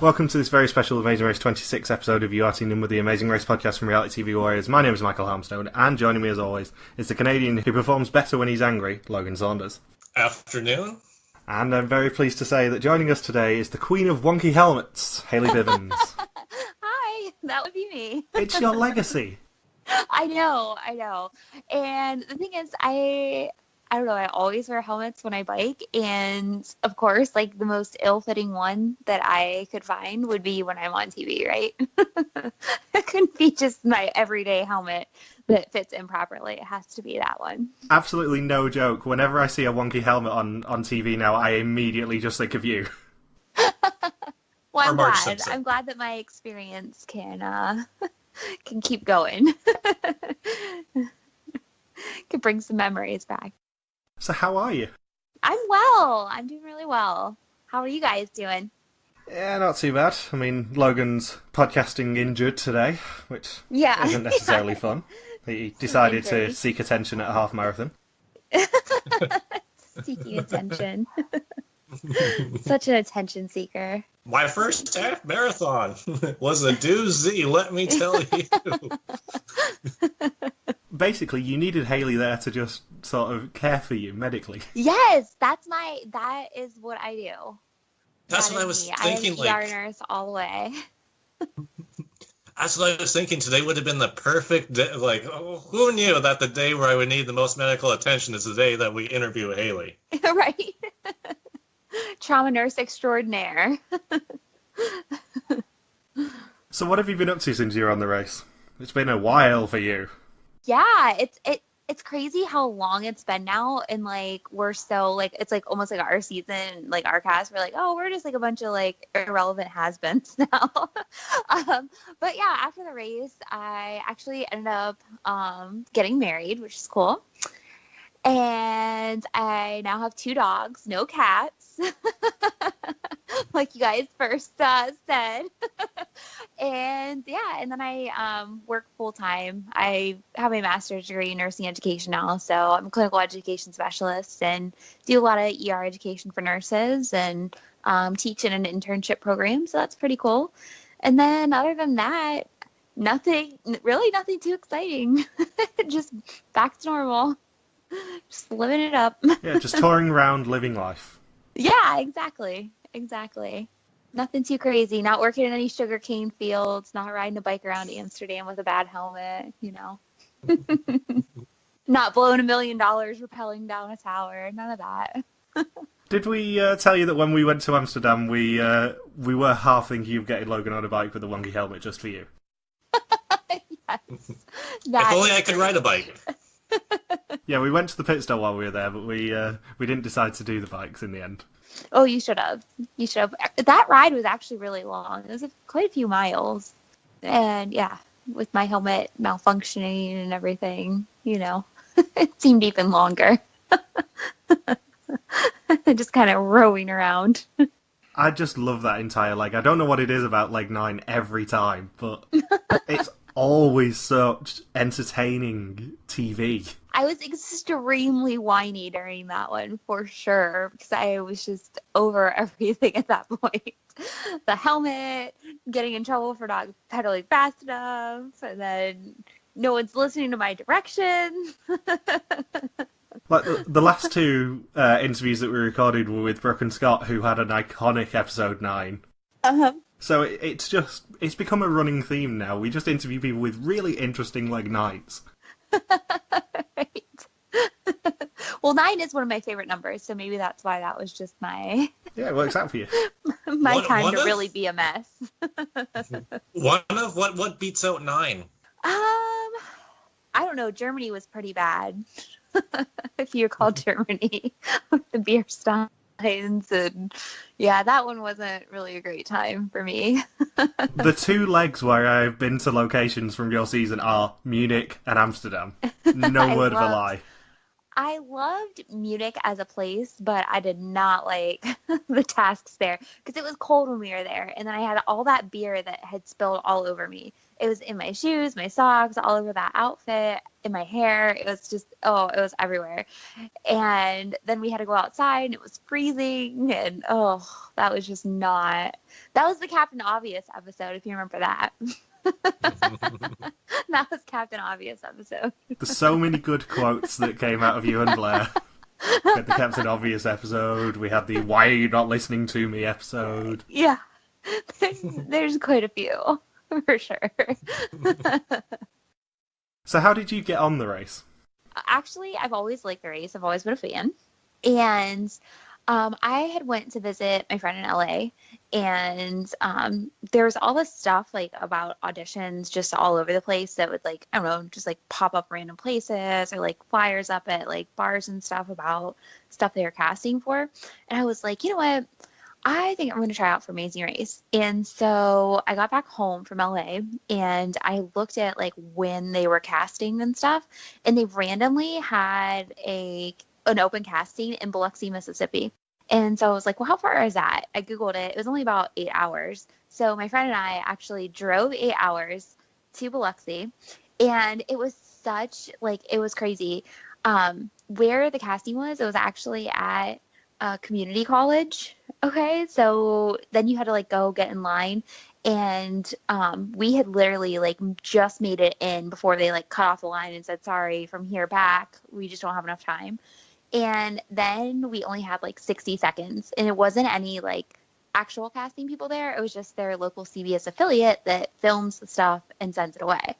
Welcome to this very special Amazing Race 26 episode of You Are Tuned In with the Amazing Race podcast from Reality TV Warriors. My name is Michael Harmstone, and joining me as always is the Canadian who performs better when he's angry, Logan Saunders. Afternoon. And I'm very pleased to say that joining us today is the Queen of Wonky Helmets, Hayley Bivens. Hi, that would be me. It's your legacy. I know. And the thing is, I don't know, I always wear helmets when I bike, and of course, like, the most ill-fitting one that I could find would be when I'm on TV, right? It couldn't be just my everyday helmet that fits improperly. It has to be that one. Absolutely no joke. Whenever I see a wonky helmet on TV now, I immediately just think of you. Well, I'm glad that my experience can keep going. Can bring some memories back. So how are you? I'm well. I'm doing really well. How are you guys doing? Yeah, not too bad. I mean, Logan's podcasting injured today, which isn't necessarily fun. He decided to seek attention at a half marathon. Seeking attention. Such an attention seeker. My first half marathon was a doozy, let me tell you. Basically, you needed Hayley there to just sort of care for you medically. Yes, that is what I do. That's what I was thinking. I am ER nurse all the way. That's what I was thinking. Today would have been the perfect day. Like, who knew that the day where I would need the most medical attention is the day that we interview Hayley? Right. Trauma nurse extraordinaire. So what have you been up to since you were on the race? It's been a while for you. Yeah, it's crazy how long it's been now, and like we're so like it's like almost like our season, like our cast, we're like, oh, we're just like a bunch of like irrelevant has-beens now. But yeah, after the race, I actually ended up getting married, which is cool. And I now have 2 dogs, no cats, like you guys first said. And yeah, and then I work full time. I have a master's degree in nursing education now, so I'm a clinical education specialist and do a lot of ER education for nurses and teach in an internship program, so that's pretty cool. And then other than that, nothing too exciting. Just back to normal. Just living it up. Yeah, just touring around, living life. Yeah, exactly. Nothing too crazy. Not working in any sugarcane fields. Not riding a bike around Amsterdam with a bad helmet. You know. Not blowing $1 million rappelling down a tower. None of that. Did we tell you that when we went to Amsterdam, we were half thinking of getting Logan on a bike with a wonky helmet just for you? Yes. If only I could ride a bike. Yeah, we went to the pit stop while we were there, but we didn't decide to do the bikes in the end. Oh, you should have. That ride was actually really long. It was quite a few miles. And yeah, with my helmet malfunctioning and everything, you know, it seemed even longer. Just kind of rowing around. I just love that entire leg. I don't know what it is about leg 9 every time, but it's always such entertaining TV. I was extremely whiny during that one, for sure, because I was just over everything at that point. The helmet, getting in trouble for not pedaling fast enough, and then no one's listening to my directions. Like the last 2 interviews that we recorded were with Brooke and Scott, who had an iconic episode 9. Uh-huh. So it's become a running theme now. We just interview people with really interesting leg nights. Right. Well, 9 is one of my favorite numbers, so maybe that's why that was just my... Yeah, it works out for you. my time to really be a mess. What beats out 9? I don't know. Germany was pretty bad. If you recall Germany with the beer steins, and yeah, that one wasn't really a great time for me. The 2 legs where I've been to locations from your season are Munich and Amsterdam. No word of a lie. I loved Munich as a place, but I did not like the tasks there because it was cold when we were there, and then I had all that beer that had spilled all over me. It was in my shoes, my socks, all over that outfit, in my hair. It was just, oh, it was everywhere. And then we had to go outside and it was freezing. And oh, that was just not, that was the Captain Obvious episode, if you remember that. That was Captain Obvious episode. There's so many good quotes that came out of you and Blair. We had the Captain Obvious episode. We had the "Why are you not listening to me" episode. Yeah, there's quite a few for sure. So how did you get on the race? Actually, I've always liked the race. I've always been a fan, and I had went to visit my friend in LA, and there was all this stuff like about auditions just all over the place that would like, I don't know, just like pop up random places or like flyers up at like bars and stuff about stuff they were casting for. And I was like, you know what? I think I'm going to try out for Amazing Race. And so I got back home from LA and I looked at like when they were casting and stuff, and they randomly had an open casting in Biloxi, Mississippi. And so I was like, well, how far is that? I Googled it. It was only about 8 hours. So my friend and I actually drove 8 hours to Biloxi, and it was it was crazy. Where the casting was, it was actually at a community college. Okay. So then you had to like go get in line, and we had literally like just made it in before they like cut off the line and said, sorry, from here back, we just don't have enough time. And then we only had like 60 seconds, and it wasn't any like actual casting people there. It was just their local CBS affiliate that films the stuff and sends it away.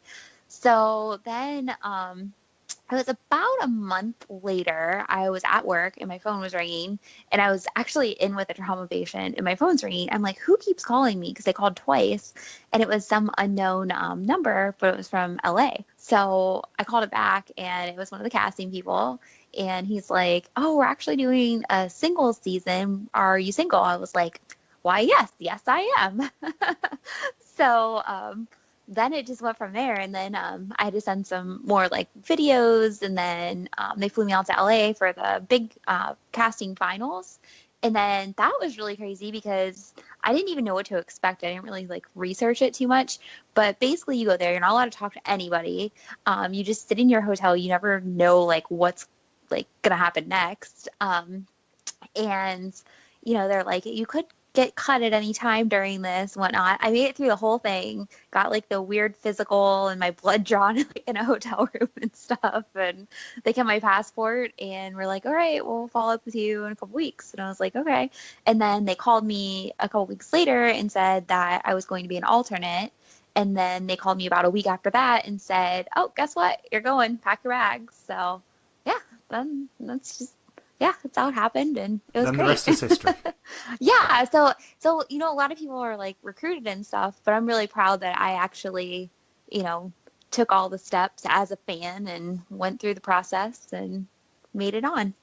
So then it was about a month later, I was at work and my phone was ringing, and I was actually in with a trauma patient and my phone's ringing. I'm like, who keeps calling me? Because they called twice, and it was some unknown number, but it was from LA. So I called it back, and it was one of the casting people. And he's like, oh, we're actually doing a singles season. Are you single? I was like, why, yes, I am. So then it just went from there. And then I had to send some more like videos. And then they flew me out to LA for the big casting finals. And then that was really crazy because I didn't even know what to expect. I didn't really like research it too much. But basically you go there, you're not allowed to talk to anybody. You just sit in your hotel. You never know like what's like gonna happen next. And you know, they're like, you could get cut at any time during this and whatnot. I made it through the whole thing, got like the weird physical and my blood drawn like, in a hotel room and stuff, and they kept my passport and we're like, all right, we'll follow up with you in a couple weeks. And I was like, okay. And then they called me a couple weeks later and said that I was going to be an alternate. And then they called me about a week after that and said, oh, guess what, you're going, pack your bags. So yeah, then that's how it happened, and it was then great. The rest is history. Yeah, so you know, a lot of people are like recruited and stuff, but I'm really proud that I actually, you know, took all the steps as a fan and went through the process and made it on.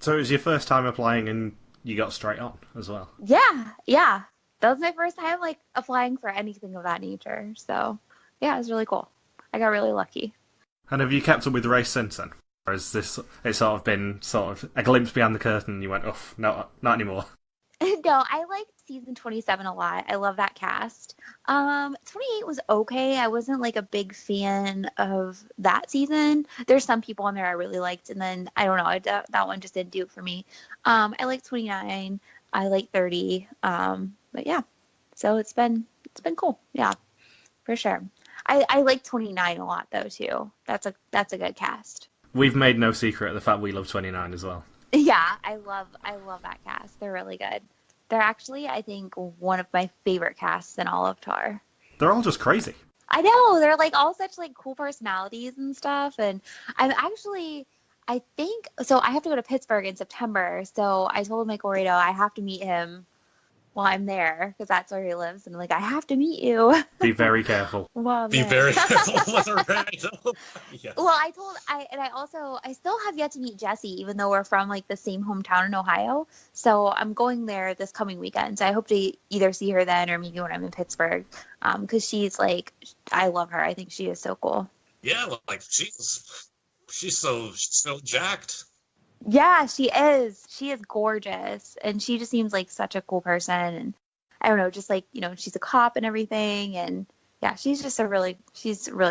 So it was your first time applying, and you got straight on as well. Yeah, that was my first time like applying for anything of that nature. So yeah, it was really cool. I got really lucky. And have you kept up with the race since then? Or has it's sort of been sort of a glimpse behind the curtain and you went, oh, no, not anymore? No, I liked season 27 a lot. I love that cast. 28 was okay. I wasn't like a big fan of that season. There's some people on there I really liked, and then I don't know, that one just didn't do it for me. I like 29. I like 30. But yeah, so it's been cool. Yeah, for sure. I like 29 a lot though too. That's a good cast. We've made no secret of the fact we love 29 as well. Yeah, I love that cast. They're really good. They're actually, I think, one of my favorite casts in all of Tar. They're all just crazy. I know. They're like all such like cool personalities and stuff. And I think, so I have to go to Pittsburgh in September. So I told Michael Rado I have to meet him while I'm there, because that's where he lives. And I'm like, I have to meet you. Be very careful. Well, Be very careful with Rado. Yes. Well, I still have yet to meet Jessie, even though we're from like the same hometown in Ohio. So I'm going there this coming weekend. So I hope to either see her then or maybe when I'm in Pittsburgh. Because she's like, I love her. I think she is so cool. Yeah, like she's so jacked. Yeah, she is. She is gorgeous. And she just seems like such a cool person. And I don't know, just like, you know, she's a cop and everything. And Yeah, she's a really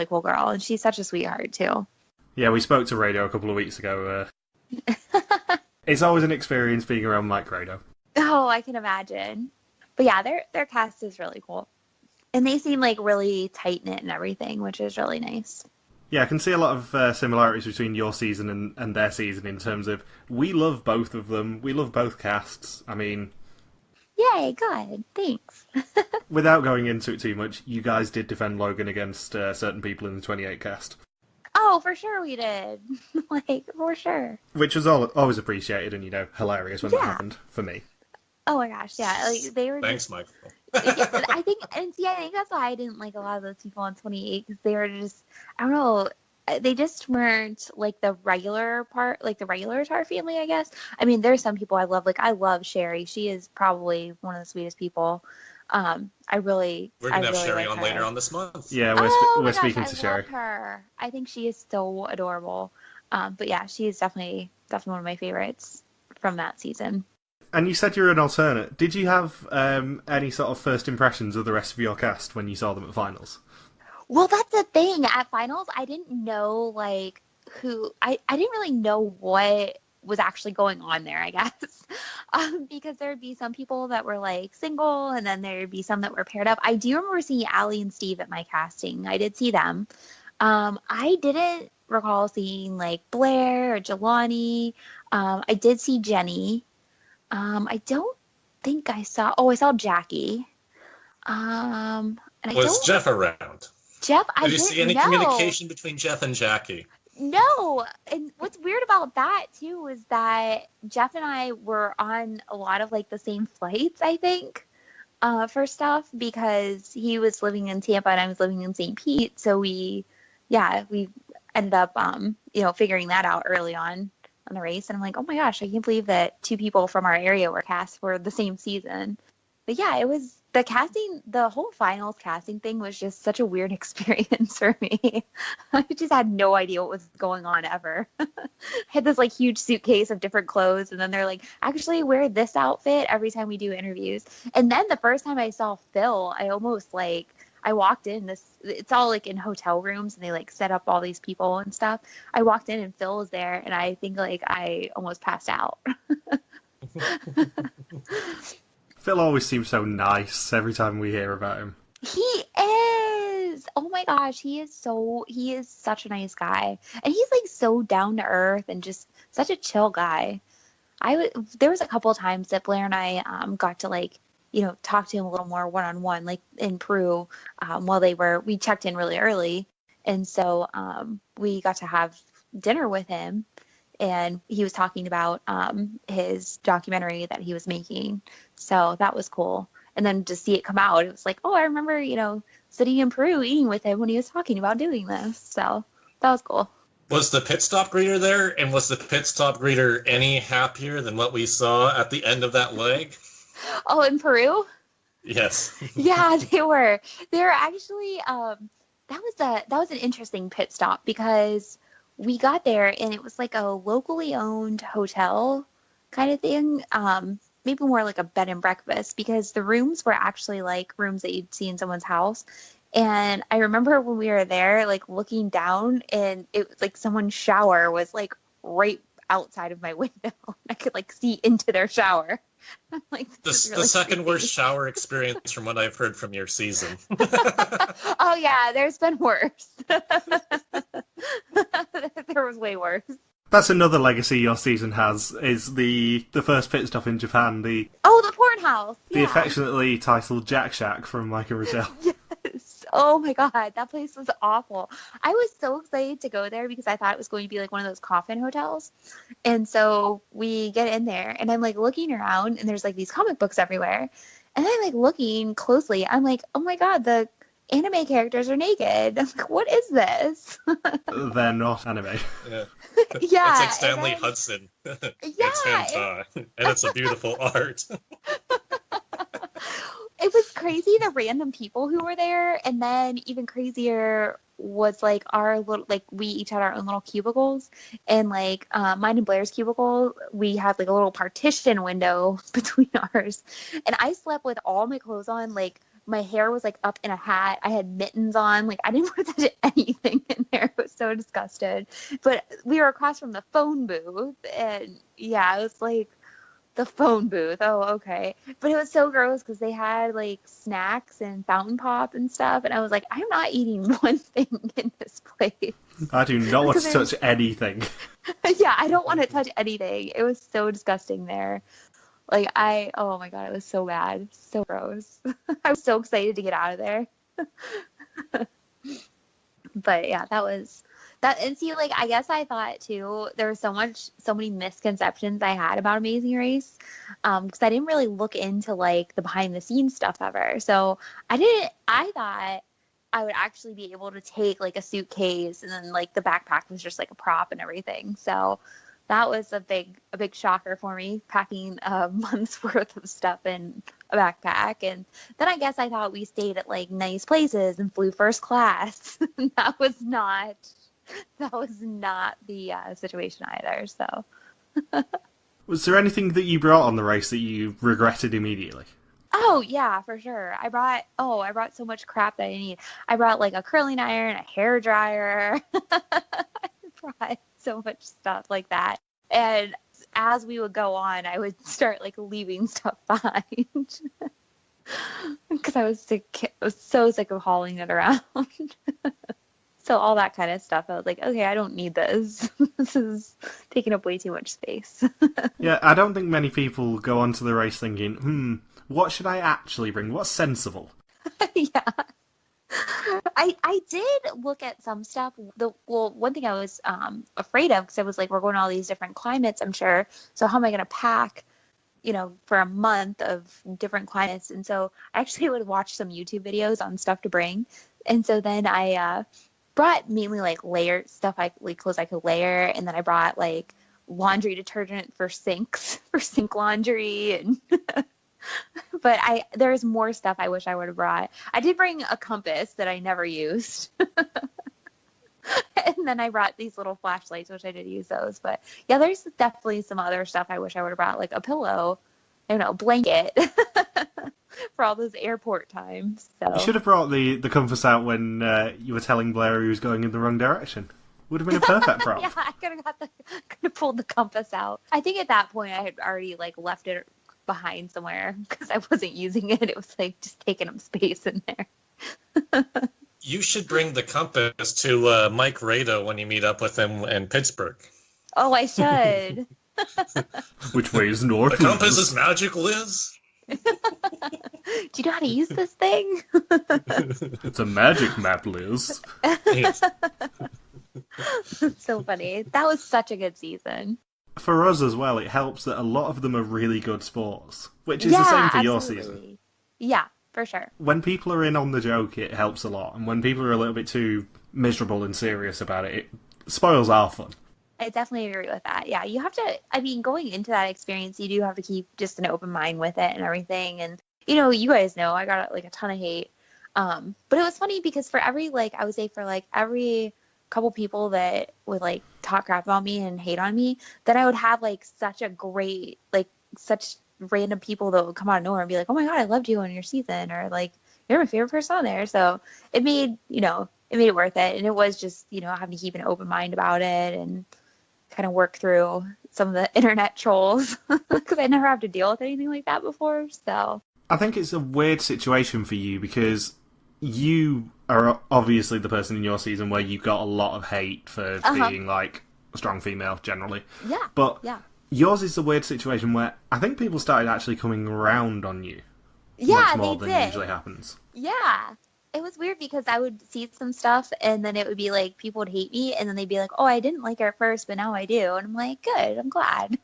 cool girl, and she's such a sweetheart too. Yeah, we spoke to Radio a couple of weeks ago. It's always an experience being around Mike Rado. Oh, I can imagine. But yeah, their cast is really cool. And they seem like really tight-knit and everything, which is really nice. Yeah, I can see a lot of similarities between your season and their season in terms of we love both of them. We love both casts. I mean... Yay, good. Thanks. Without going into it too much, you guys did defend Logan against certain people in the 28 cast. Oh, for sure we did. Like, for sure. Which was always appreciated and, hilarious when that happened, for me. Oh my gosh, yeah. Like, they were Thanks, Michael. Yeah, I think that's why I didn't like a lot of those people on 28, because they were just, I don't know, they just weren't like the regular Tar family, I guess. I mean, there's some people I love. Like, I love Sherry. She is probably one of the sweetest people. We're gonna have Sherry on later on this month. Yeah, we're speaking to Sherry. I love her. I think she is so adorable. But yeah, she is definitely one of my favorites from that season. And you said you're an alternate. Did you have any sort of first impressions of the rest of your cast when you saw them at finals? Well, that's the thing. At finals, I didn't know who. I didn't really know what was actually going on there, I guess. Because there would be some people that were like single, and then there would be some that were paired up. I do remember seeing Allie and Steve at my casting. I did see them. I didn't recall seeing like Blair or Jelani. I did see Jenny. I don't think I saw Jackie. Was Jeff around? Jeff, Did you see any communication between Jeff and Jackie? No. And what's weird about that too is that Jeff and I were on a lot of like the same flights, I think, for stuff, because he was living in Tampa and I was living in St. Pete. So we ended up, figuring that out early on the race. And I'm like, oh my gosh, I can't believe that two people from our area were cast for the same season. But yeah, it was the casting, the whole finals casting thing was just such a weird experience for me. I just had no idea what was going on ever. I had this like huge suitcase of different clothes, and then they're like, actually wear this outfit every time we do interviews. And then the first time I saw Phil, I almost I walked in it's all like in hotel rooms, and they like set up all these people and stuff. I walked in and Phil was there, and I think like I almost passed out. Phil always seems so nice every time we hear about him. He is. Oh my gosh, he is such a nice guy. And he's like so down to earth and just such a chill guy. There was a couple of times that Blair and I got to talk to him a little more one-on-one, like in Peru, while we checked in really early. And so we got to have dinner with him, and he was talking about his documentary that he was making. So that was cool. And then to see it come out, it was like, oh, I remember, sitting in Peru eating with him when he was talking about doing this. So that was cool. Was the pit stop greeter there? And was the pit stop greeter any happier than what we saw at the end of that leg? Oh, in Peru? Yes. Yeah, they were. They were actually, that was an interesting pit stop, because we got there and it was like a locally owned hotel kind of thing. Maybe more like a bed and breakfast, because the rooms were actually like rooms that you'd see in someone's house. And I remember when we were there, like looking down, and it was like someone's shower was like right outside of my window. I could like see into their shower. I'm like, the second worst shower experience from what I've heard from your season. Oh yeah, there's been worse. There was way worse. That's another legacy your season has, is the first pit stop in Japan, the porn house. The affectionately titled Jack Shack from Mike and Rochelle. Yes. Oh my god, that place was awful. I was so excited to go there because I thought it was going to be like one of those coffin hotels. And so we get in there, and I'm like looking around, and there's like these comic books everywhere. And I'm like looking closely. I'm like, oh my god, the anime characters are naked. I'm like, what is this? They're not anime. Yeah. Yeah. It's like Stanley Hudson. Yeah. It's hentai. And it's a beautiful art. It was crazy, the random people who were there. And then even crazier was like our little, like we each had our own little cubicles. And like mine and Blair's cubicle, we had like a little partition window between ours. And I slept with all my clothes on, like My hair was like up in a hat. I had mittens on. Like I didn't want to touch anything in there. I was so disgusted. But we were across from the phone booth, and yeah, it was like the phone booth. Oh, okay. But it was so gross because they had like snacks and fountain pop and stuff, and I was like, I'm not eating one thing in this place. I do not want to touch anything. Yeah, I don't want to touch anything. It was so disgusting there. Like oh my God, it was so bad. So gross. I was so excited to get out of there. But yeah, that was that. And see, like, I guess I thought too, there was so many misconceptions I had about Amazing Race. Because I didn't really look into like the behind the scenes stuff ever. So I thought I would actually be able to take like a suitcase, and then like the backpack was just like a prop and everything. So that was a big shocker for me, packing a month's worth of stuff in a backpack. And then I guess I thought we stayed at like nice places and flew first class. That was not the situation either. So Was there anything that you brought on the race that you regretted immediately? Oh yeah, for sure. I brought so much crap that I didn't need. I brought like a curling iron, a hair dryer. I brought so much stuff like that. And as we would go on, I would start like leaving stuff behind because I was sick. I was so sick of hauling it around. So all that kind of stuff, I was like, okay, I don't need this. This is taking up way too much space. Yeah, I don't think many people go onto the race thinking, what should I actually bring? What's sensible? Yeah. I did look at some stuff. One thing I was afraid of, because I was like, we're going to all these different climates, I'm sure. So how am I going to pack, for a month of different climates? And so I actually would watch some YouTube videos on stuff to bring. And so then I brought mainly like layer stuff, like clothes I could layer. And then I brought like laundry detergent for sinks, for sink laundry. And but there's more stuff I wish I would have brought. I did bring a compass that I never used. And then I brought these little flashlights, which I did use those. But yeah, there's definitely some other stuff I wish I would have brought, like a pillow, blanket for all those airport times. So You should have brought the compass out when you were telling Blair he was going in the wrong direction. Would have been a perfect prop. Yeah, I could have pulled the compass out. I think at that point I had already like left it behind somewhere because I wasn't using it. It was like just taking up space in there. You should bring the compass to Mike Rado when you meet up with him in Pittsburgh. Oh, I should. Which way is north? The compass is magic, Liz. Do you know how to use this thing? It's a magic map, Liz. Yes. So funny. That was such a good season. For us as well, it helps that a lot of them are really good sports, which is the same for your season. Yeah, for sure. When people are in on the joke, it helps a lot, and when people are a little bit too miserable and serious about it, it spoils our fun. I definitely agree with that. Yeah, you have to, going into that experience, you do have to keep just an open mind with it and everything. And, you guys know I got like a ton of hate. But it was funny because for every couple people that would like talk crap about me and hate on me, then I would have like such random people that would come out of nowhere and be like, oh my God, I loved you on your season, or like, you're my favorite person on there. So it made it worth it. And it was just, having to keep an open mind about it and kind of work through some of the internet trolls because I never have to deal with anything like that before. So I think it's a weird situation for you because you are obviously the person in your season where you got a lot of hate for being like a strong female generally. Yeah. But yeah. Yours is the weird situation where I think people started actually coming around on you. Yeah, much more they than did. usually happens. Yeah. It was weird because I would see some stuff and then it would be like people would hate me and then they'd be like, oh, I didn't like her at first, but now I do. And I'm like, good, I'm glad.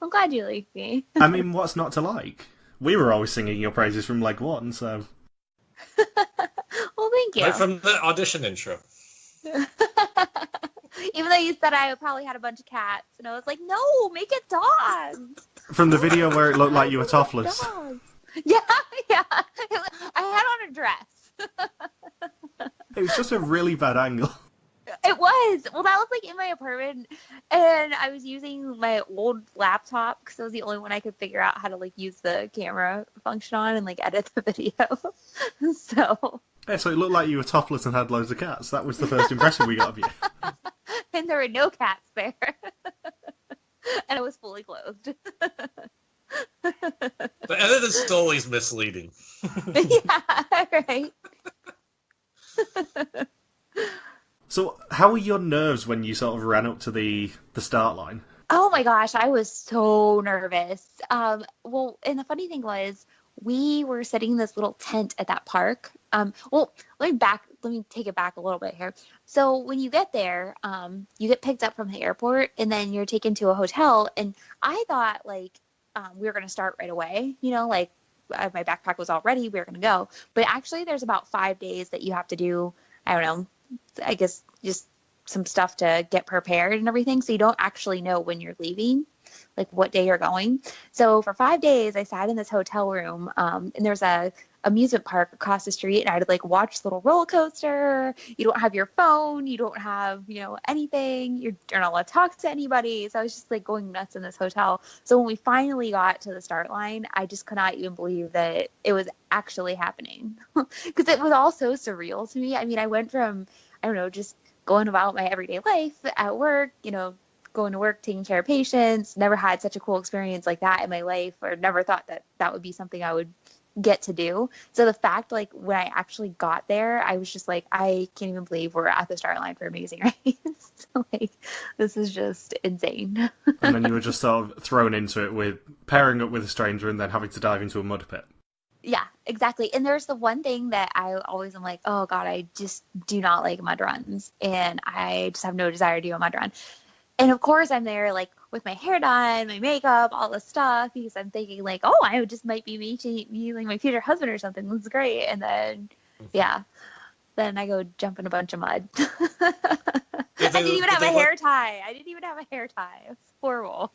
I'm glad you like me. I mean, what's not to like? We were always singing your praises from leg one, so... Well, thank you. Right from the audition intro. Even though you said I probably had a bunch of cats. And I was like, no, make it dogs. From the video where it looked like you were topless. Yeah. I had on a dress. It was just a really bad angle. It was. Yes. Well, that was like in my apartment, and I was using my old laptop because it was the only one I could figure out how to like use the camera function on and like edit the video. So. Yeah, so it looked like you were topless and had loads of cats. That was the first impression we got of you. And there were no cats there. And I was fully clothed. The edit is always misleading. Yeah, right. So, how were your nerves when you sort of ran up to the start line? Oh my gosh, I was so nervous. Well, and the funny thing was, we were sitting in this little tent at that park. Well, let me take it back a little bit here. So when you get there, you get picked up from the airport and then you're taken to a hotel. And I thought like we were going to start right away, like my backpack was all ready. We were going to go. But actually there's about 5 days that you have to do, I don't know, I guess just some stuff to get prepared and everything. So you don't actually know when you're leaving, like what day you're going. So for 5 days, I sat in this hotel room, and there's a amusement park across the street, and I'd like watch the little roller coaster. You don't have your phone, you don't have, anything. You're not allowed to talk to anybody. So I was just like going nuts in this hotel. So when we finally got to the start line, I just could not even believe that it was actually happening because it was all so surreal to me. I mean, I went from, I don't know, just going about my everyday life at work, going to work, taking care of patients, never had such a cool experience like that in my life, or never thought that that would be something I would get to do. So the fact, like, when I actually got there, I was just like, I can't even believe we're at the start line for Amazing Race. So, like, this is just insane. And then you were just sort of thrown into it with pairing up with a stranger and then having to dive into a mud pit. Yeah, exactly. And there's the one thing that I always am like, oh God, I just do not like mud runs. And I just have no desire to do a mud run. And of course I'm there like with my hair done, my makeup, all this stuff, because I'm thinking like, oh, I just might be meeting like my future husband or something. This is great. And then, then I go jump in a bunch of mud. I didn't even have a hair tie. It was horrible.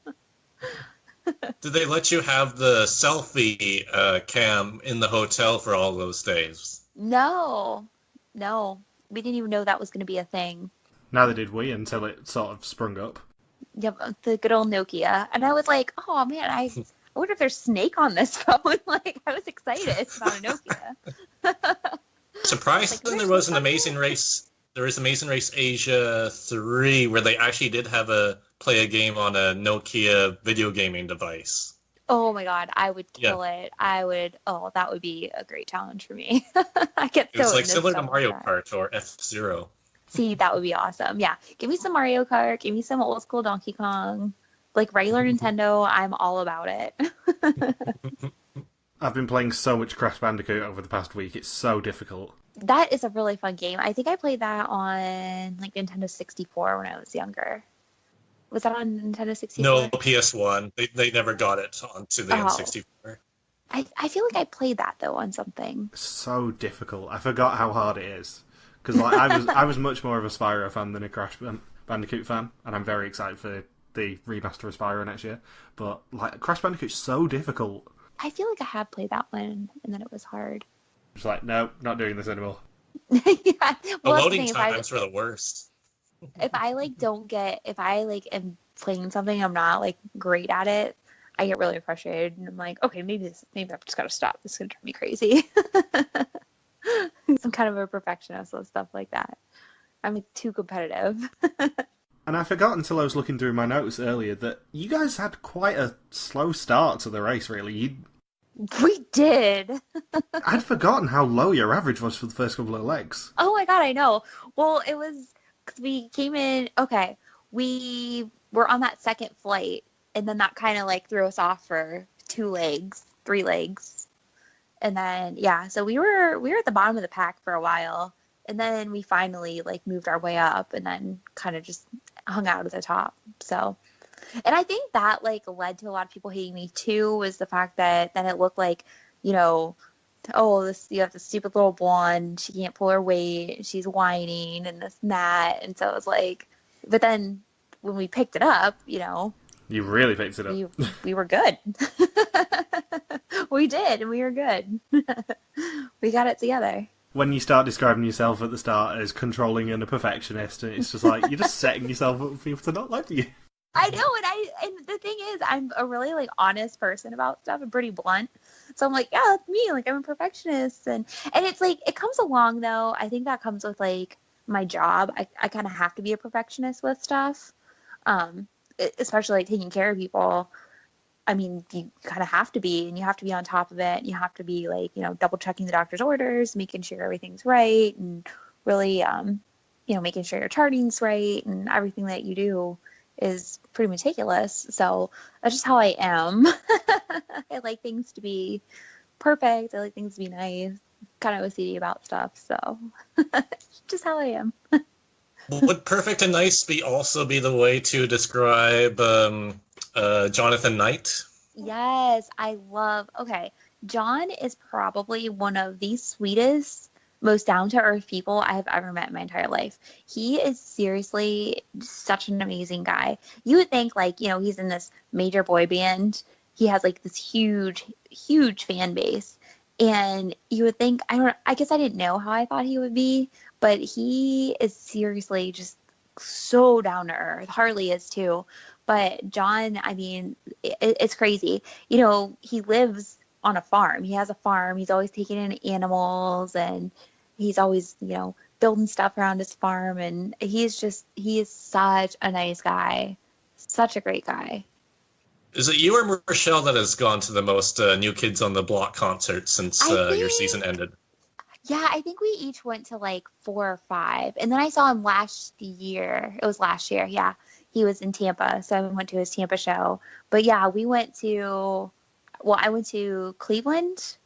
Did they let you have the selfie cam in the hotel for all those days? No. We didn't even know that was going to be a thing. Neither did we until it sort of sprung up. Yep, the good old Nokia. And I was like, oh man, I wonder if there's Snake on this phone. Like, I was excited about a Nokia. Surprised there was an Amazing Race. There is Amazing Race Asia 3 where they actually did have play a game on a Nokia video gaming device. Oh my god, I would kill it. That would be a great challenge for me. It's like similar to Mario Kart or F-Zero. See, that would be awesome. Yeah, give me some Mario Kart, give me some old school Donkey Kong. Like regular Nintendo, I'm all about it. I've been playing so much Crash Bandicoot over the past week. It's so difficult. That is a really fun game. I think I played that on like Nintendo 64 when I was younger. Was that on Nintendo 64? No, PS1. They never got it onto the N64. I feel like I played that though on something. So difficult. I forgot how hard it is. Because like, I was much more of a Spyro fan than a Crash Bandicoot fan, and I'm very excited for the remaster of Spyro next year. But like Crash Bandicoot's so difficult. I feel like I have played that one, and then it was hard. Just like, no, not doing this anymore. Yeah. Well, the loading times were the worst. If I am playing something, I'm not like great at it, I get really frustrated, and I'm like, okay, maybe I've just got to stop. This is gonna drive me crazy. I'm kind of a perfectionist on stuff like that. I'm like, too competitive. And I forgot until I was looking through my notes earlier that you guys had quite a slow start to the race, really. We did. I'd forgotten how low your average was for the first couple of legs. Oh my god, I know. Well, it was because we came in, we were on that second flight, and then that kind of like threw us off for 3 legs. And then, so we were at the bottom of the pack for a while, and then we finally like moved our way up, and then kind of just hung out at the top. So, and I think that like led to a lot of people hating me too, was the fact that then it looked like, you have this stupid little blonde, she can't pull her weight, she's whining and this and that, and so it was like, but then when we picked it up, you really picked it up. We were good. We did, and we were good. We got it together. when you start describing yourself at the start as controlling and a perfectionist, and it's just like you're just setting yourself up for people to not like you. I know, and the thing is, I'm a really like honest person about stuff and pretty blunt. So I'm like, yeah, that's me. Like I'm a perfectionist, and it's like it comes along though. I think that comes with like my job. I kind of have to be a perfectionist with stuff, especially like taking care of people. I mean, you kind of have to be, and you have to be on top of it. And you have to be like, double checking the doctor's orders, making sure everything's right, and really, making sure your charting's right, and everything that you do is pretty meticulous. So that's just how I am. I like things to be perfect. I like things to be nice. Kind of OCD about stuff. So just how I am. Would perfect and nice also be the way to describe Jonathan Knight? Yes, okay. John is probably one of the sweetest, most down-to-earth people I have ever met in my entire life. He is seriously such an amazing guy. You would think, like, he's in this major boy band. He has, like, this huge, huge fan base. And you would think, I guess I didn't know how I thought he would be, but he is seriously just so down-to-earth. Harley is, too. But John, I mean, it's crazy. He lives on a farm. He has a farm. He's always taking in animals, and he's always, building stuff around his farm. And he is such a nice guy. Such a great guy. Is it you or Rochelle that has gone to the most New Kids on the Block concerts since your season ended? Yeah, I think we each went to like 4 or 5. And then I saw him last year. It was last year, yeah. He was in Tampa, so I went to his Tampa show. But yeah, I went to Cleveland,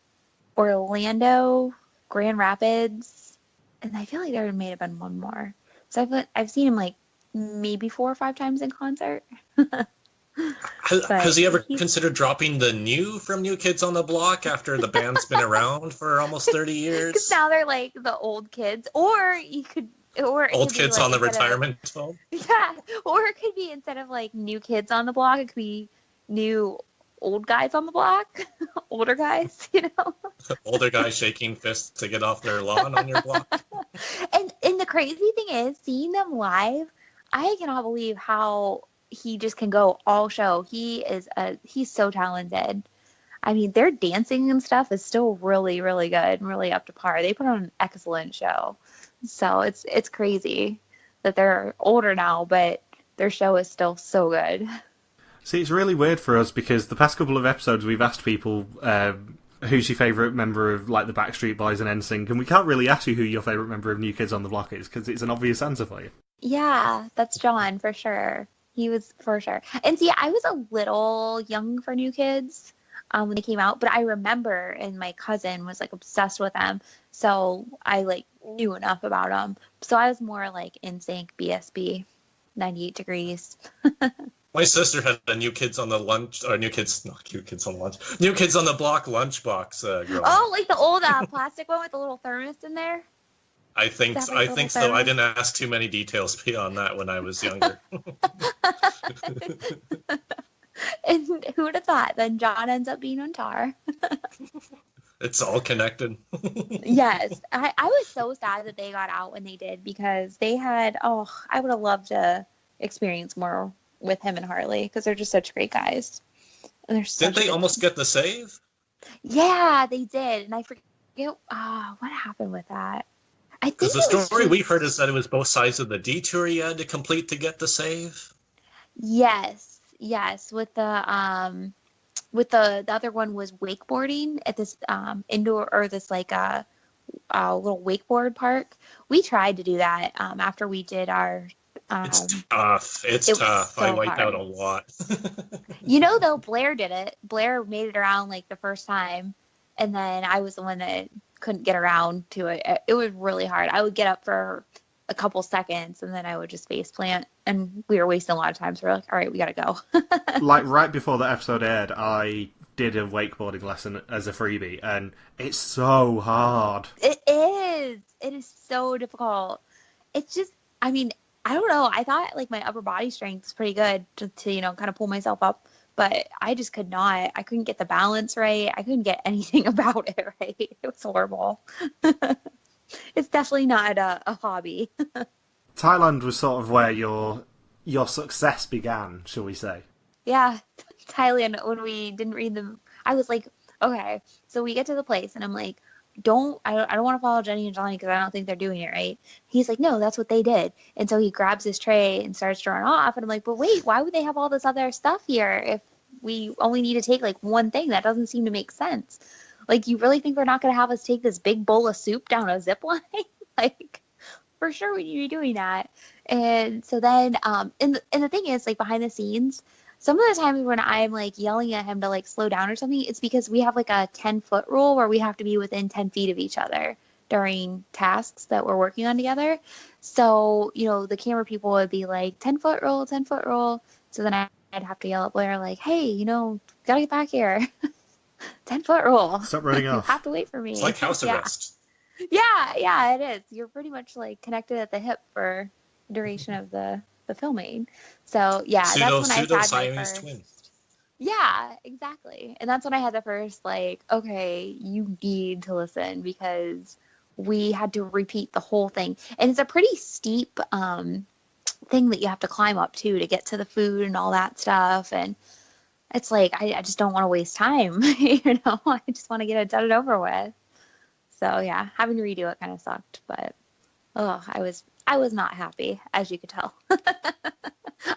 Orlando, Grand Rapids, and I feel like there may have been one more. So I've seen him like maybe 4 or 5 times in concert. Has he ever considered dropping the new from New Kids on the Block after the band's been around for almost 30 years? Because now they're like the old kids, or old kids on the retirement home. Yeah, or it could be instead of like New Kids on the Block, it could be new old guys on the block, older guys, Older guys shaking fists to get off their lawn on your block. And the crazy thing is, seeing them live, I cannot believe how he just can go all show. He's so talented. I mean, their dancing and stuff is still really, really good and really up to par. They put on an excellent show. So it's crazy that they're older now, but their show is still so good. See, it's really weird for us because the past couple of episodes we've asked people who's your favourite member of like the Backstreet Boys and NSYNC, and we can't really ask you who your favourite member of New Kids on the Block is because it's an obvious answer for you. Yeah, that's John for sure. He was for sure. And see, I was a little young for New Kids when they came out, but I remember, and my cousin was like obsessed with them, so I like knew enough about them. So I was more like NSYNC, BSB, 98 Degrees. My sister had a New Kids on the Lunch, or New Kids on the Block lunchbox growing up. Oh, like the old plastic one with the little thermos in there? I think so. I didn't ask too many details beyond that when I was younger. And who would have thought? Then John ends up being on Tar. It's all connected. Yes. I was so sad that they got out when they did because they had, I would have loved to experience more with him and Harley because they're just such great guys. And they're Didn't they almost get the save? Yeah, they did. And I forget, what happened with that? I think because the story we've heard is that it was both sides of the detour you had to complete to get the save. Yes. With the other one was wakeboarding at this indoor or this like a little wakeboard park. We tried to do that after we did our. It's tough. It's tough. So I wiped out a lot. Though Blair did it. Blair made it around like the first time, and then I was the one that couldn't get around to it. It was really hard. I would get up for a couple seconds and then I would just face plant, and we were wasting a lot of time. So we're like, all right, we gotta go. Like right before the episode aired, I did a wakeboarding lesson as a freebie, and it's so hard. It is so difficult. It's just, I mean, I don't know. I thought like my upper body strength is pretty good to kind of pull myself up, but I just could not. I couldn't get the balance right. I couldn't get anything about it right. It was horrible. It's definitely not a hobby. Thailand was sort of where your success began, shall we say? Yeah, Thailand, when we didn't read them, I was like, okay, so we get to the place and I'm like, I don't want to follow Jenny and Johnny because I don't think they're doing it right. He's like, no, that's what they did. And so he grabs his tray and starts drawing off. And I'm like, but wait, why would they have all this other stuff here if we only need to take like one thing? That doesn't seem to make sense. Like, you really think they're not going to have us take this big bowl of soup down a zip line? Like, for sure we need to be doing that. And so then, and the thing is, like, behind the scenes, some of the times when I'm like yelling at him to like slow down or something, it's because we have like a 10-foot rule where we have to be within 10 feet of each other during tasks that we're working on together. So, the camera people would be like, 10-foot rule, 10-foot rule. So then I'd have to yell at Blair like, hey, gotta get back here. 10-foot rule. Stop running off. You have to wait for me. It's like house arrest. Yeah, it is. You're pretty much like connected at the hip for the duration of the filming. So yeah, that's when I had my first twin. Yeah, exactly. And that's when I had the first like, okay, you need to listen, because we had to repeat the whole thing. And it's a pretty steep thing that you have to climb up to get to the food and all that stuff. And it's like, I just don't want to waste time. I just want to get it done and over with. So yeah, having to redo it kind of sucked, but I was not happy, as you could tell.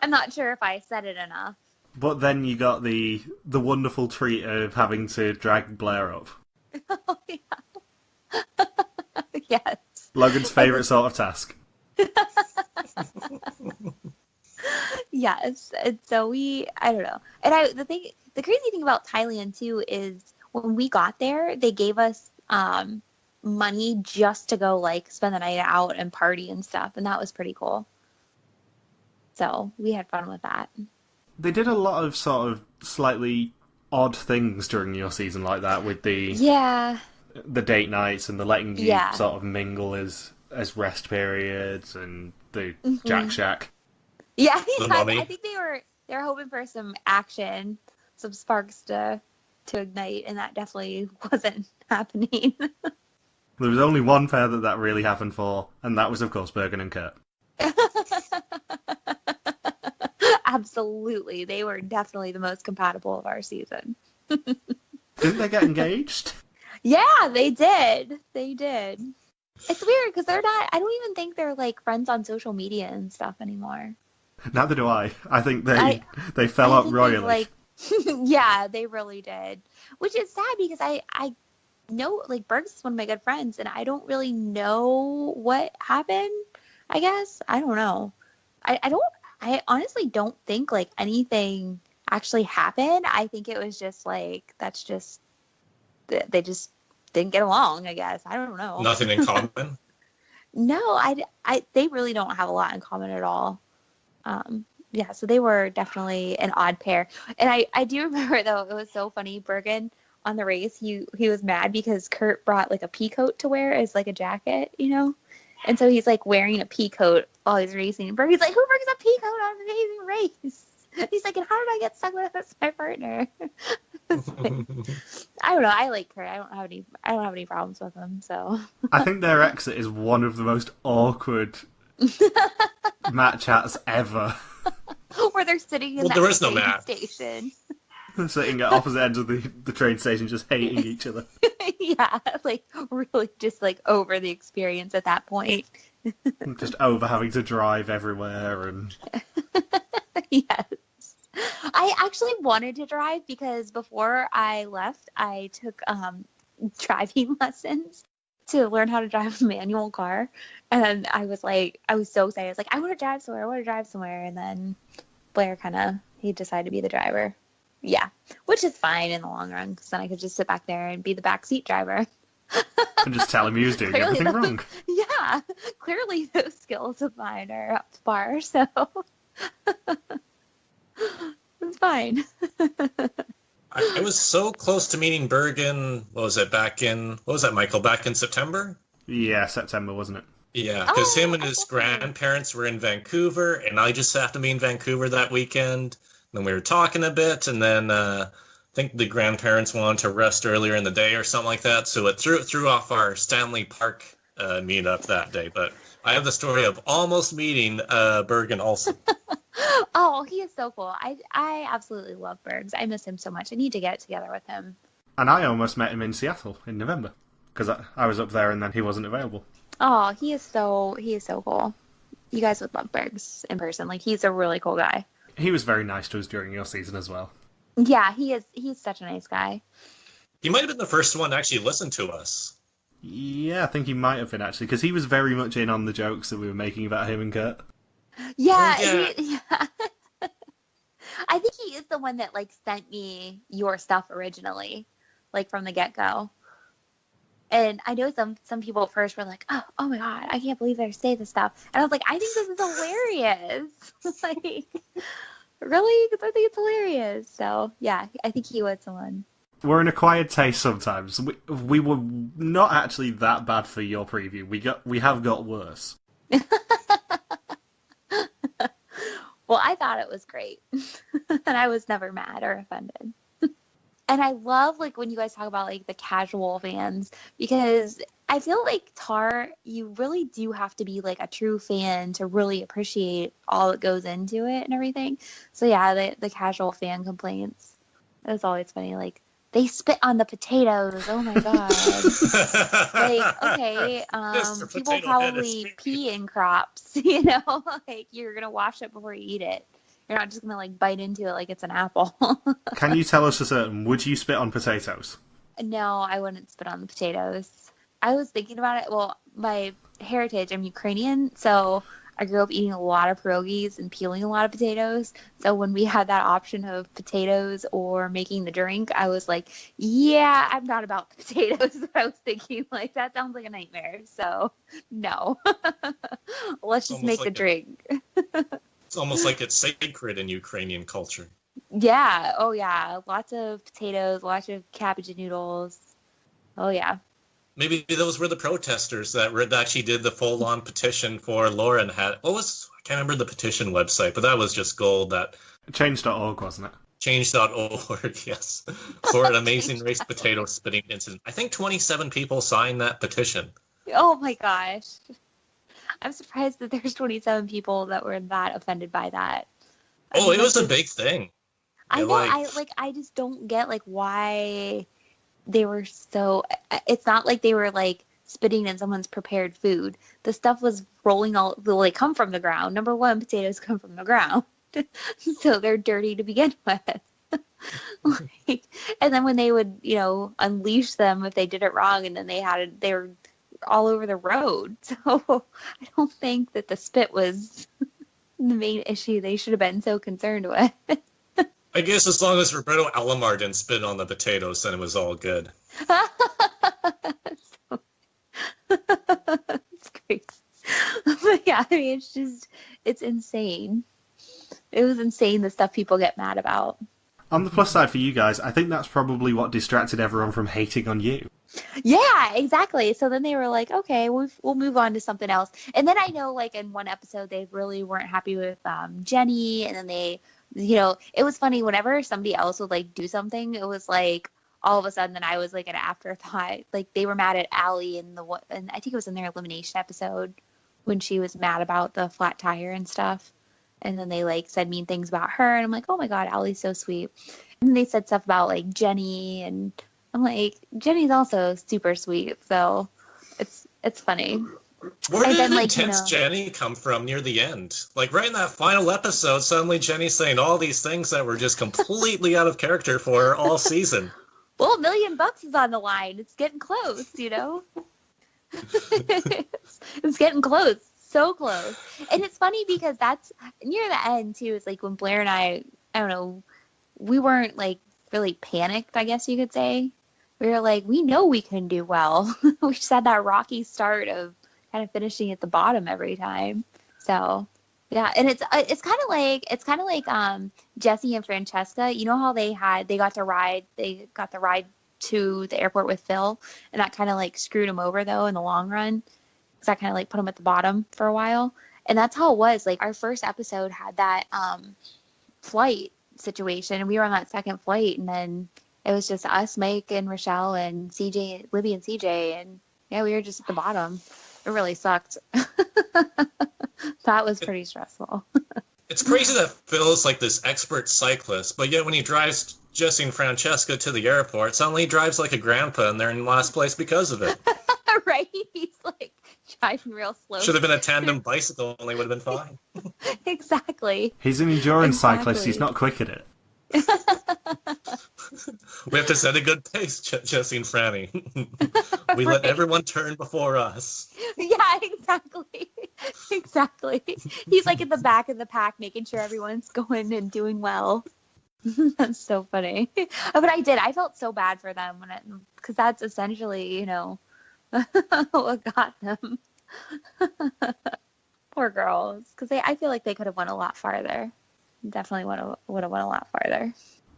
I'm not sure if I said it enough. But then you got the wonderful treat of having to drag Blair up. Oh, yeah. Yes. Logan's favourite sort of task. Yes. And so I don't know. And the crazy thing about Thailand too is when we got there, they gave us money just to go like spend the night out and party and stuff, and that was pretty cool. So we had fun with that. They did a lot of sort of slightly odd things during your season like that, with the date nights and the letting you sort of mingle as rest periods and the Jack Shack. Yeah, I think they were hoping for some action, some sparks to ignite, and that definitely wasn't happening. There was only one pair that really happened for, and that was, of course, Bergen and Kurt. Absolutely. They were definitely the most compatible of our season. Didn't they get engaged? Yeah, they did. They did. It's weird because they're not, I don't even think they're like friends on social media and stuff anymore. Neither do I. I think they fell out royally. Yeah, they really did. Which is sad because I know, like, Bergs is one of my good friends, and I don't really know what happened, I guess. I don't know. I honestly don't think, like, anything actually happened. I think it was just, like, they just didn't get along, I guess. I don't know. Nothing in common? No, they really don't have a lot in common at all. Yeah, so they were definitely an odd pair. And I do remember, though, it was so funny. Bergen, on the race, he was mad because Kurt brought, like, a pea coat to wear as, like, a jacket, And so he's, like, wearing a pea coat while he's racing. Bergen's like, who brings a pea coat on an amazing race? He's like, and how did I get stuck with this, my partner? I don't know. I like Kurt. I don't have any problems with him, so. I think their exit is one of the most awkward match chats ever. Where they're sitting in there is no match station. Sitting at opposite ends of the train station, just hating each other. Yeah, like, really just, like, over the experience at that point. Just over having to drive everywhere and... Yes. I actually wanted to drive because before I left, I took driving lessons to learn how to drive a manual car. And I was so excited. I was like, I want to drive somewhere. And then Blair he decided to be the driver. Yeah, which is fine in the long run, because then I could just sit back there and be the backseat driver. And just tell him he was doing everything wrong. Yeah, clearly those skills of mine are up to par, so it's fine. I was so close to meeting Bergen, back in September? Yeah, September, wasn't it? Yeah, because him and his grandparents were in Vancouver, and I just happened to be in Vancouver that weekend. Then we were talking a bit, and then I think the grandparents wanted to rest earlier in the day or something like that, so it threw off our Stanley Park meetup that day, but I have the story of almost meeting Bergen also. Oh, he is so cool. I absolutely love Bergs. I miss him so much. I need to get together with him. And I almost met him in Seattle in November because I was up there and then he wasn't available. Oh, he is so cool. You guys would love Bergs in person. Like, he's a really cool guy. He was very nice to us during your season as well. Yeah, he is. He's such a nice guy. He might have been the first one to actually listen to us. Yeah, I think he might have been actually because he was very much in on the jokes that we were making about him and Kurt. Yeah, Oh, yeah. I think he is the one that like sent me your stuff originally, like from the get-go. And I know some people at first were like, oh my God, I can't believe they say this stuff. And I was like, I think this is hilarious. Like, really? Because I think it's hilarious. So, yeah, I think he was the one. We're an acquired taste sometimes. We were not actually that bad for your preview. We have got worse. Well, I thought it was great. And I was never mad or offended. And I love, like, when you guys talk about, like, the casual fans, because I feel like Tar, you really do have to be, like, a true fan to really appreciate all that goes into it and everything. So, yeah, the casual fan complaints. It was always funny, like, they spit on the potatoes. Oh, my God. Like, okay, people probably pee in crops, you know? Like, you're going to wash it before you eat it. You're not just going to, like, bite into it like it's an apple. Can you tell us for certain, would you spit on potatoes? No, I wouldn't spit on the potatoes. I was thinking about it. Well, my heritage, I'm Ukrainian, so I grew up eating a lot of pierogies and peeling a lot of potatoes. So when we had that option of potatoes or making the drink, I was like, yeah, I'm not about the potatoes. I was thinking, like, that sounds like a nightmare. So, no. Let's just make the drink. It's almost like it's sacred in Ukrainian culture. Yeah. Oh, yeah. Lots of potatoes, lots of cabbage and noodles. Oh, yeah. Maybe those were the protesters that actually did the full-on petition for Lauren had. I can't remember the petition website, but that was just gold. That Change.org, wasn't it? Change.org, yes. For an amazing race potato spitting incident. I think 27 people signed that petition. Oh, my gosh. I'm surprised that there's 27 people that were that offended by that. Oh, it was a big thing. I know. I just don't get like why they were so. It's not like they were like spitting in someone's prepared food. The stuff was rolling come from the ground. Number one, potatoes come from the ground, so they're dirty to begin with. And then when they would, unleash them if they did it wrong, and then they were all over the road. So I don't think that the spit was the main issue they should have been so concerned with. I guess as long as Roberto Alomar didn't spit on the potatoes, then it was all good. It's crazy. But yeah, I mean, it's insane. It was insane the stuff people get mad about. On the plus side for you guys, I think that's probably what distracted everyone from hating on you. Yeah, exactly. So then they were like, okay, we'll move on to something else. And then I know, like, in one episode, they really weren't happy with Jenny. And then they, it was funny. Whenever somebody else would, like, do something, it was like, all of a sudden, then I was, like, an afterthought. Like, they were mad at Allie and I think it was in their elimination episode when she was mad about the flat tire and stuff. And then they, like, said mean things about her. And I'm like, oh, my God, Allie's so sweet. And then they said stuff about, like, Jenny. And I'm like, Jenny's also super sweet. So it's funny. Where did intense Jenny come from near the end? Like, right in that final episode, suddenly Jenny's saying all these things that were just completely out of character for her all season. Well, $1 million is on the line. It's getting close, It's getting close. So close. And it's funny because that's near the end too. It's like when Blair and I don't know, we weren't like really panicked, I guess you could say. We were like, we know we can do well. We just had that rocky start of kind of finishing at the bottom every time. So yeah, and it's kind of like Jesse and Francesca. You know how they got the ride to the airport with Phil, and that kind of like screwed them over though in the long run. Because that kind of like put them at the bottom for a while. And that's how it was. Like, our first episode had that flight situation, and we were on that second flight, and then it was just us, Mike and Rochelle and CJ, Libby and CJ, and yeah, we were just at the bottom. It really sucked. That was pretty stressful. It's crazy that Phil's like this expert cyclist, but yet when he drives Jesse and Francesca to the airport, suddenly he drives like a grandpa and they're in last place because of it. Right? He's like driving real slow. Should have been a tandem bicycle and they would have been fine. Exactly. He's an endurance cyclist. He's not quick at it. We have to set a good pace, Jesse and Franny. We let everyone turn before us. Yeah, exactly. Exactly. He's like in the back of the pack, making sure everyone's going and doing well. That's so funny. But I felt so bad for them because that's essentially, what got them. Poor girls. Because I feel like they could have went a lot farther. Definitely would have went a lot farther.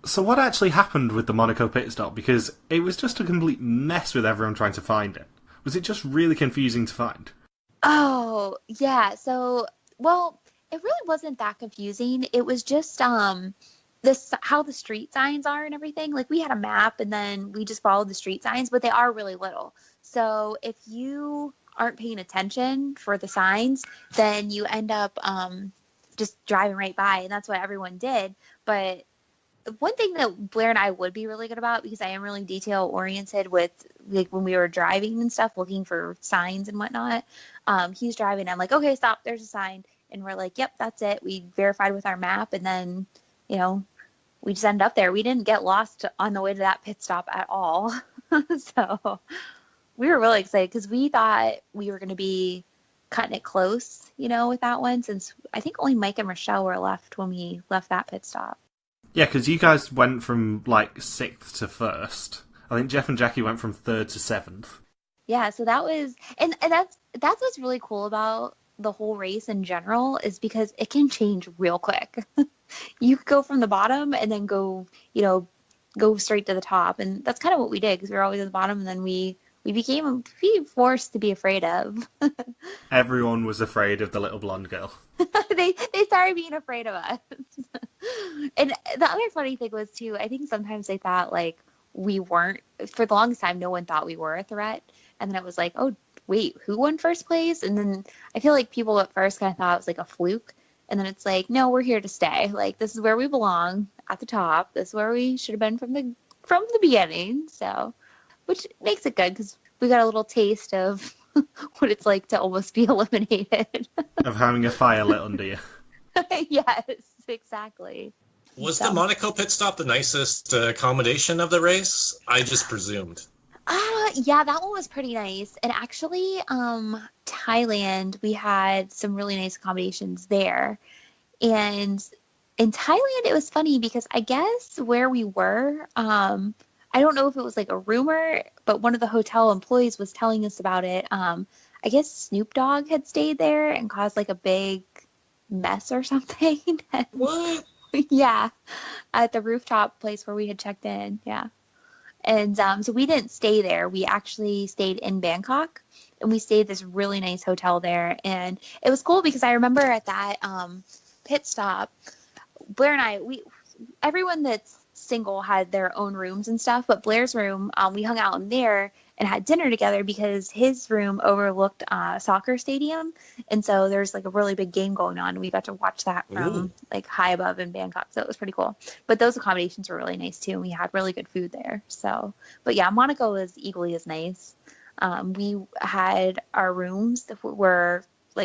So what actually happened with the Monaco pit stop? Because it was just a complete mess with everyone trying to find it. Was it just really confusing to find? Oh, yeah. So, well, it really wasn't that confusing. It was just this how the street signs are and everything. Like, we had a map and then we just followed the street signs, but they are really little. So if you aren't paying attention for the signs, then you end up just driving right by, and that's what everyone did. But one thing that Blair and I would be really good about, because I am really detail oriented with like when we were driving and stuff, looking for signs and whatnot. He's driving. I'm like, okay, stop. There's a sign. And we're like, yep, that's it. We verified with our map. And then, we just ended up there. We didn't get lost on the way to that pit stop at all. So we were really excited because we thought we were going to be cutting it close, with that one, since I think only Mike and Rochelle were left when we left that pit stop. Yeah, because you guys went from, 6th to 1st. I think Jeff and Jackie went from 3rd to 7th. Yeah, so that was... And that's what's really cool about the whole race in general, is because it can change real quick. You could go from the bottom and then go straight to the top. And that's kind of what we did, because we were always at the bottom, and then we became forced to be afraid of. Everyone was afraid of the little blonde girl. They started being afraid of us. And the other funny thing was, too, I think sometimes they thought, we weren't. For the longest time, no one thought we were a threat. And then it was like, oh, wait, who won first place? And then I feel like people at first kind of thought it was like a fluke. And then it's like, no, we're here to stay. This is where we belong, at the top. This is where we should have been from the beginning. So, which makes it good, because we got a little taste of what it's like to almost be eliminated. Of having a fire lit under you. Yes, exactly. Was the Monaco pit stop the nicest accommodation of the race? I just presumed. Yeah, that one was pretty nice. And actually, Thailand, we had some really nice accommodations there. And in Thailand, it was funny because I guess where we were, I don't know if it was like a rumor, but one of the hotel employees was telling us about it. I guess Snoop Dogg had stayed there and caused like a big mess or something. What? Yeah, at the rooftop place where we had checked in. Yeah. And so we didn't stay there. We actually stayed in Bangkok, and we stayed at this really nice hotel there. And it was cool because I remember at that pit stop, Blair and I, everyone that's single had their own rooms and stuff, but Blair's room, we hung out in there and had dinner together because his room overlooked a soccer stadium, and so there's like a really big game going on, and we got to watch that from high above in Bangkok, so it was pretty cool. But those accommodations were really nice too, and we had really good food there. So, but yeah, Monaco was equally as nice. We had our rooms that were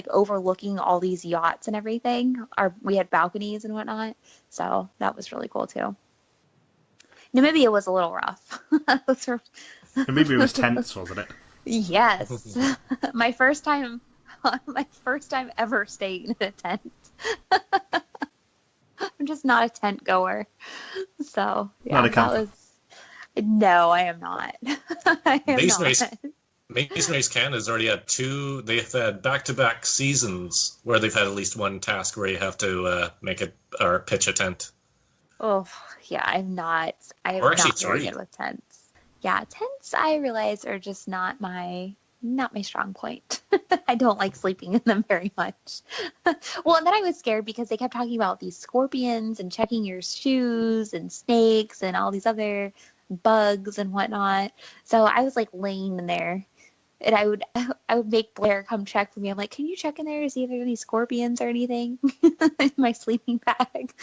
overlooking all these yachts and everything. We had balconies and whatnot, so that was really cool too. Namibia was a little rough. Namibia was tense, wasn't it? Yes. My first time ever staying in a tent. I'm just not a tent goer. So, yeah, not a camper. No, I am not. I am Mason Race Canada's already had they've had back-to-back seasons where they've had at least one task where you have to make it or pitch a tent. Oh, yeah, I'm not. I am not very good with tents. Yeah, tents, I realize, are just not my strong point. I don't like sleeping in them very much. Well, and then I was scared because they kept talking about these scorpions and checking your shoes and snakes and all these other bugs and whatnot. So I was laying in there And I would make Blair come check for me. I'm like, can you check in there to see if there's any scorpions or anything in my sleeping bag?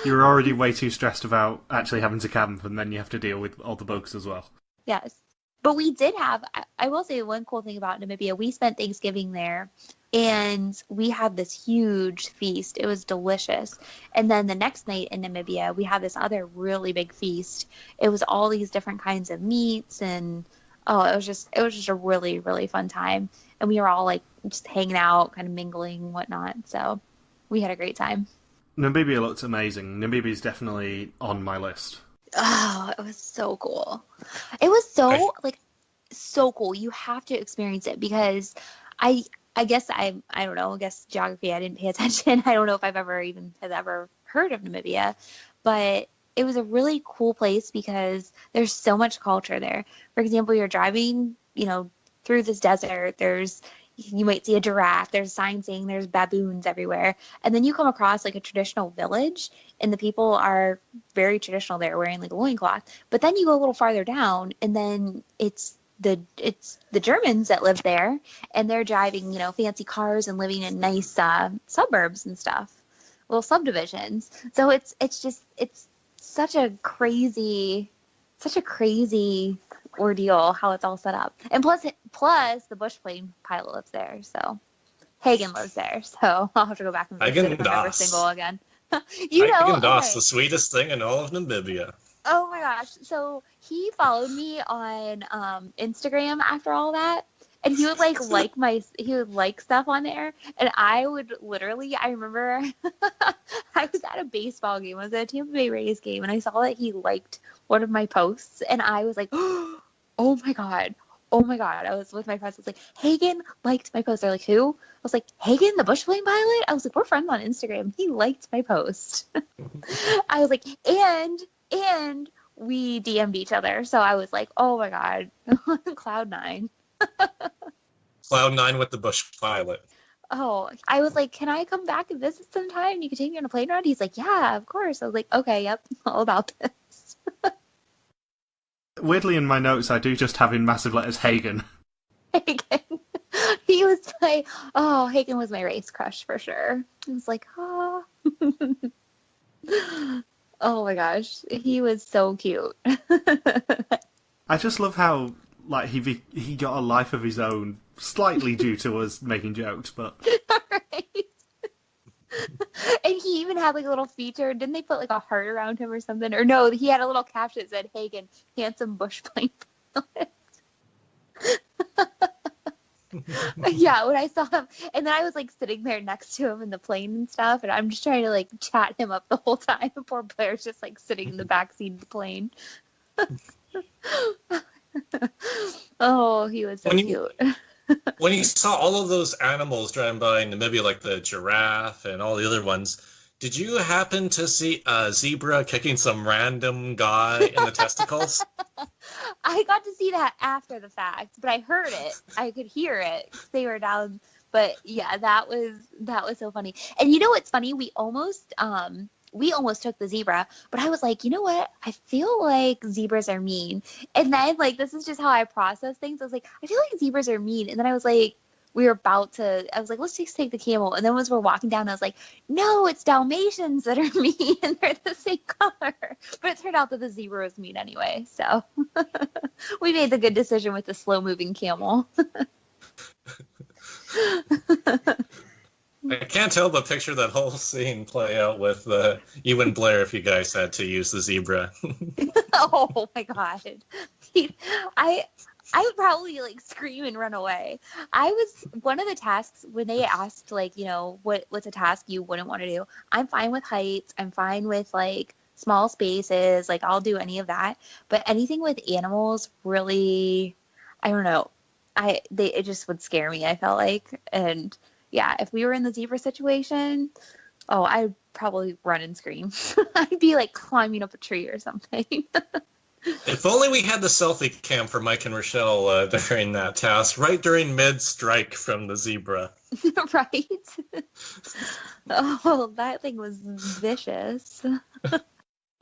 You were already way too stressed about actually having to camp, and then you have to deal with all the bugs as well. Yes. But we did have, I will say one cool thing about Namibia, we spent Thanksgiving there, and we had this huge feast. It was delicious. And then the next night in Namibia, we had this other really big feast. It was all these different kinds of meats, and it was just a really, really fun time. And we were all like just hanging out, kind of mingling and whatnot. So we had a great time. Namibia looks amazing. Namibia's definitely on my list. Oh, it was so cool. It was so cool. You have to experience it, because I guess I don't know. I guess geography, I didn't pay attention. I don't know if I've ever heard of Namibia, but it was a really cool place because there's so much culture there. For example, you're driving, through this desert. You might see a giraffe. There's signs saying there's baboons everywhere. And then you come across like a traditional village, and the people are very traditional. They're wearing like a loincloth. But then you go a little farther down, and then it's the Germans that live there, and they're driving, fancy cars and living in nice suburbs and stuff, little subdivisions. So it's such a crazy ordeal how it's all set up. And plus the bush plane pilot lives there, so Hagen lives there, so I'll have to go back and visit him every single again. Hagen Das, the sweetest thing in all of Namibia. Oh my gosh. So he followed me on Instagram after all that, and he would he would like stuff on there, and I would literally, I remember I was at a baseball game, I was at a Tampa Bay Rays game, and I saw that he liked one of my posts, and I was like, oh my god. I was with my friends. I was like, Hagen liked my post. They're like, who? I was like, Hagen, the bush plane pilot? I was like, we're friends on Instagram. He liked my post. I was like, and we DM'd each other. So I was like, oh my god, Cloud9. Cloud9 with the bush pilot. Oh, I was like, can I come back and visit sometime? You can take me on a plane ride? He's like, yeah, of course. I was like, okay, yep, all about this. Weirdly, in my notes, I do just have in massive letters Hagen. Hagen. Hagen was my race crush for sure. I was like, oh. Oh my gosh, he was so cute. I just love how he got a life of his own, slightly due to us making jokes, but right. And he even had like a little feature. Didn't they put like a heart around him or something? Or no, he had a little caption that said, Hagen, handsome bush plane pilot. Yeah, when I saw him, and then I was like sitting there next to him in the plane and stuff, and I'm just trying to like chat him up the whole time. Poor Blair's just like sitting in the backseat of the plane. Oh, he was so cute. When you saw all of those animals driving by in Namibia, like the giraffe and all the other ones, did you happen to see a zebra kicking some random guy in the testicles? I got to see that after the fact, but I heard it. I could hear it. They were down. But yeah, that was so funny. And you know what's funny? We almost took the zebra, but I was like, you know what? I feel like zebras are mean. And then like, this is just how I process things. I was like, I feel like zebras are mean. And then I was like, I was like, let's just take the camel. And then as we're walking down, I was like, no, it's Dalmatians that are mean, and they're the same color. But it turned out that the zebra was mean anyway. So we made the good decision with the slow moving camel. I can't help but picture that whole scene play out with you and Blair if you guys had to use the zebra. Oh my god. I would probably like scream and run away. One of the tasks when they asked like, what's a task you wouldn't want to do? I'm fine with heights. I'm fine with like small spaces. Like I'll do any of that. But anything with animals really, I don't know. It just would scare me, I felt like. And yeah, if we were in the zebra situation, I'd probably run and scream. I'd be like climbing up a tree or something. If only we had the selfie cam for Mike and Rochelle during that task, right during mid-strike from the zebra. Right? Oh, that thing was vicious.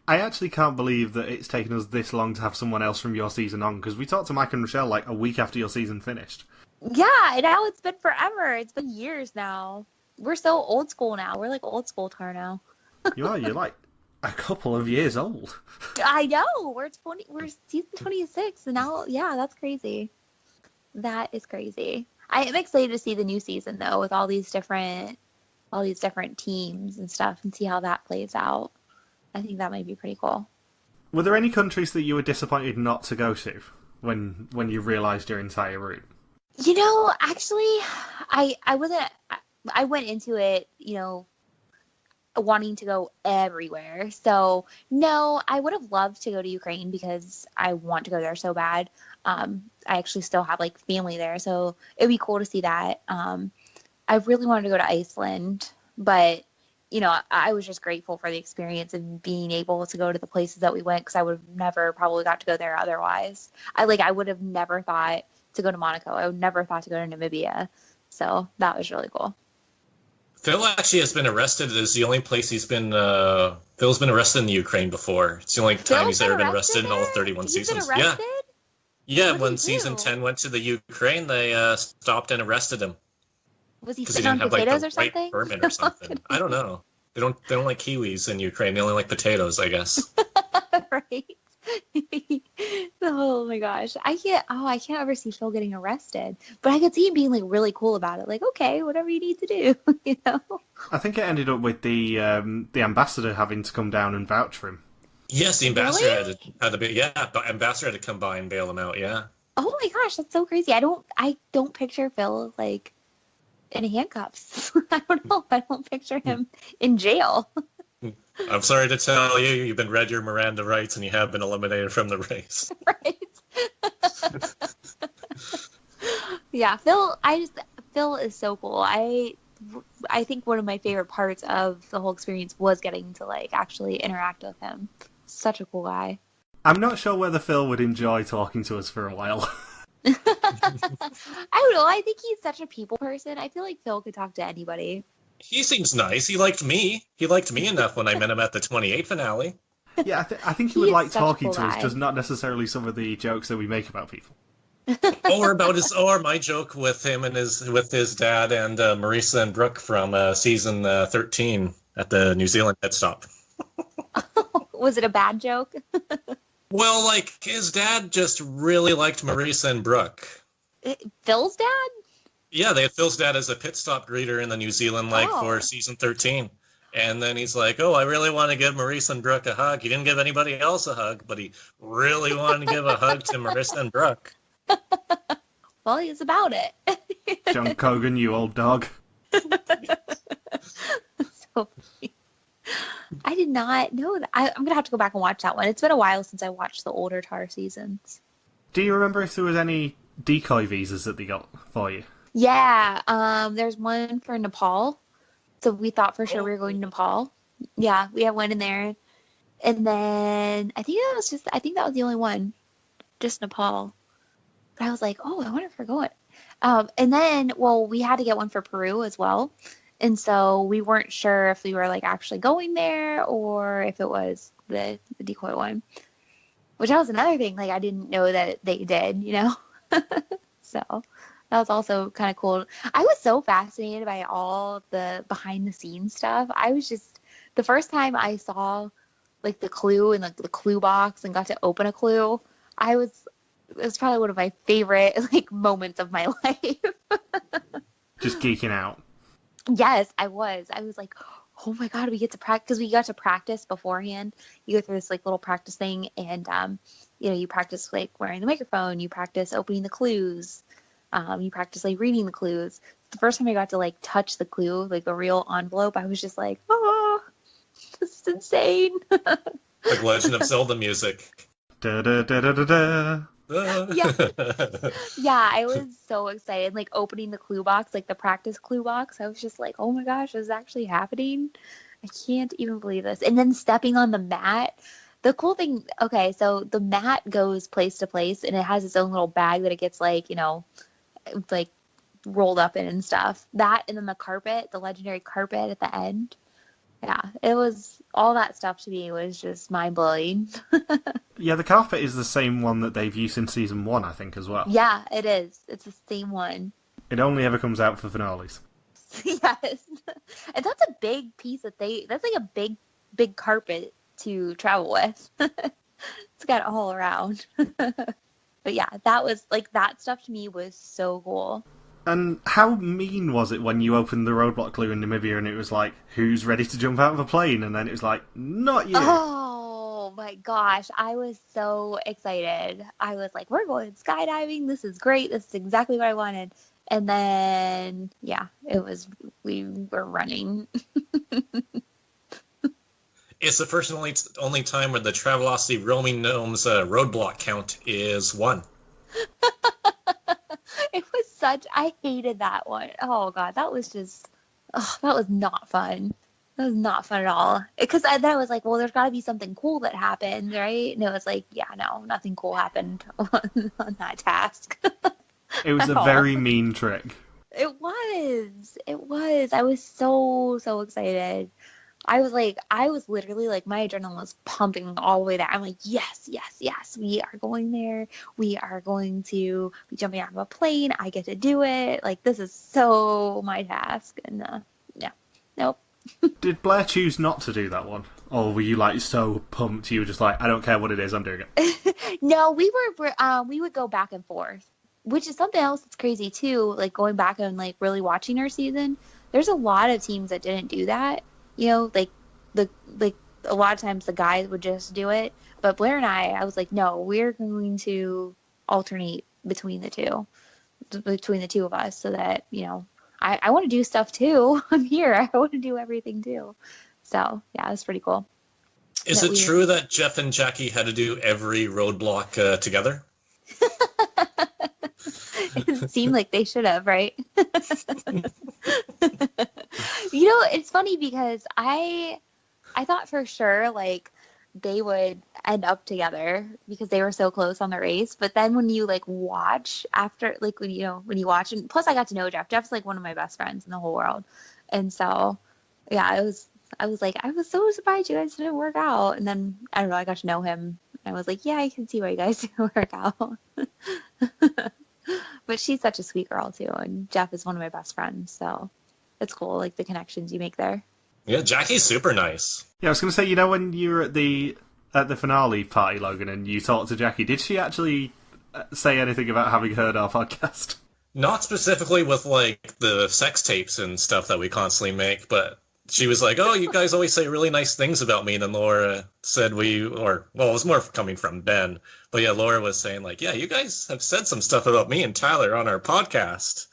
I actually can't believe that it's taken us this long to have someone else from your season on, because we talked to Mike and Rochelle like a week after your season finished. Yeah, now it's been forever. It's been years now. We're so old school now. We're like old school tar now. You're like a couple of years old. I know. We're season 26, and now, yeah, that's crazy. That is crazy. I am excited to see the new season though, with all these different teams and stuff, and see how that plays out. I think that might be pretty cool. Were there any countries that you were disappointed not to go to when you realised your entire route? You know, actually, I wasn't. I went into it, wanting to go everywhere. So no, I would have loved to go to Ukraine because I want to go there so bad. I actually still have like family there, so it'd be cool to see that. I really wanted to go to Iceland, but I was just grateful for the experience of being able to go to the places that we went, because I would have never probably got to go there otherwise. I would have never thought to go to Monaco. I would never thought to go to Namibia. So that was really cool. Phil actually has been arrested. It's the only place he's been. Phil's been arrested in the Ukraine before. It's the only time he's ever been arrested in all 31 seasons. Yeah. Yeah, when season 10 went to the Ukraine, they stopped and arrested him. Was he sitting on potatoes or something? Right permit or something. I don't know. They don't like kiwis in Ukraine. They only like potatoes, I guess. Right. Oh my gosh. I can't ever see Phil getting arrested. But I could see him being like really cool about it. Like, okay, whatever you need to do, I think it ended up with the ambassador having to come down and vouch for him. Yes, the ambassador had to be. Yeah, the ambassador had to come by and bail him out. Yeah. Oh my gosh, that's so crazy. I don't picture Phil like in handcuffs. I don't know. I don't picture him in jail. I'm sorry to tell you, you've been read your Miranda rights and you have been eliminated from the race. Right. Yeah, Phil is so cool. I think one of my favorite parts of the whole experience was getting to like actually interact with him. Such a cool guy. I'm not sure whether Phil would enjoy talking to us for a while. I don't know. I think he's such a people person. I feel like Phil could talk to anybody. He seems nice. He liked me. He liked me enough when I met him at the 28 finale. Yeah, I think he would like talking to us, just not necessarily some of the jokes that we make about people. or my joke with him and his dad and Marisa and Brooke from season 13 at the New Zealand pit stop. Was it a bad joke? Well, like, his dad just really liked Marisa and Brooke. Phil's dad? Yeah, they had Phil's dad as a pit stop greeter in the New Zealand for season 13. And then he's like, oh, I really want to give Marisa and Brooke a hug. He didn't give anybody else a hug, but he really wanted to give a hug to Marisa and Brooke. Well, he's about it. John Cogan, you old dog. So funny. I did not know that. I'm going to have to go back and watch that one. It's been a while since I watched the older Tar seasons. Do you remember if there was any decoy visas that they got for you? Yeah, there's one for Nepal. So we thought for sure we were going to Nepal. Yeah, we had one in there. And then I think that was the only one. Just Nepal. But I was like, oh, I wonder if we're going. And then, we had to get one for Peru as well. And so we weren't sure if we were like actually going there or if it was the decoy one. Which that was another thing. Like, I didn't know that they did, So that was also kind of cool. I was so fascinated by all the behind the scenes stuff. I was just, the first time I saw like the clue and like the clue box and got to open a clue, it was probably one of my favorite like moments of my life. Just geeking out. Yes, I was. I was like, oh my God, we get to practice, because we got to practice beforehand. You go through this like little practice thing, and you practice like wearing the microphone, you practice opening the clues, you practice like reading the clues. The first time I got to like touch the clue, like the real envelope, I was just like, oh, this is insane. Like Legend of Zelda music. Da da da da da da. Yeah, I was so excited. Like opening the clue box, like the practice clue box, I was just like, oh my gosh, this is actually happening. I can't even believe this. And then stepping on the mat. The cool thing, okay, so the mat goes place to place, and it has its own little bag that it gets like, like rolled up in and stuff. That, and then the carpet, the legendary carpet at the end. Yeah, it was, all that stuff to me was just mind-blowing. Yeah, the carpet is the same one that they've used in season 1, I think, as well. Yeah, it is. It's the same one. It only ever comes out for finales. Yes. And that's a big piece that's like a big carpet to travel with. It's got all around. But yeah, that was, like, that stuff to me was so cool. And how mean was it when you opened the roadblock clue in Namibia and it was like, who's ready to jump out of a plane? And then it was like, not you. Oh my gosh, I was so excited. I was like, we're going skydiving. This is great. This is exactly what I wanted. And then, yeah, we were running. It's the first and only time where the Travelocity Roaming Gnome's roadblock count is 1. It was I hated that one. Oh God, that was not fun. That was not fun at all. Because then I was like, well, there's got to be something cool that happened, right? And it was like, yeah, no, nothing cool happened on that task. It was a very mean trick. It was. I was so excited. I was literally like, my adrenaline was pumping all the way there. I'm like, yes, we are going there. We are going to be jumping out of a plane. I get to do it. Like, this is so my task. And yeah, nope. Did Blair choose not to do that one? Or were you like so pumped you were just like, I don't care what it is, I'm doing it? No, we would go back and forth, which is something else that's crazy too. Like, going back and like really watching our season, there's a lot of teams that didn't do that. You know, like a lot of times the guys would just do it, but Blair and I was like, no, we're going to alternate between the two of us, so that, you know, I want to do stuff too. I'm here. I want to do everything too. So yeah, it was pretty cool. Is it true that Jeff and Jackie had to do every roadblock together? It seemed like they should have, right? You know, it's funny because I thought for sure like they would end up together because they were so close on the race. But then when you like watch after, like when you watch, and plus I got to know Jeff. Jeff's like one of my best friends in the whole world, and so yeah, I was so surprised you guys didn't work out. And then I don't know, I got to know him. And I was like, yeah, I can see why you guys didn't work out. But she's such a sweet girl too, and Jeff is one of my best friends, so it's cool, like the connections you make there. Yeah, Jackie's super nice. Yeah, I was going to say, you know, when you were at the finale party, Logan, and you talked to Jackie, did she actually say anything about having heard our podcast? Not specifically with like the sex tapes and stuff that we constantly make, but she was like, oh, you guys always say really nice things about me. And then Laura said it was more coming from Ben. But yeah, Laura was saying like, yeah, you guys have said some stuff about me and Tyler on our podcast.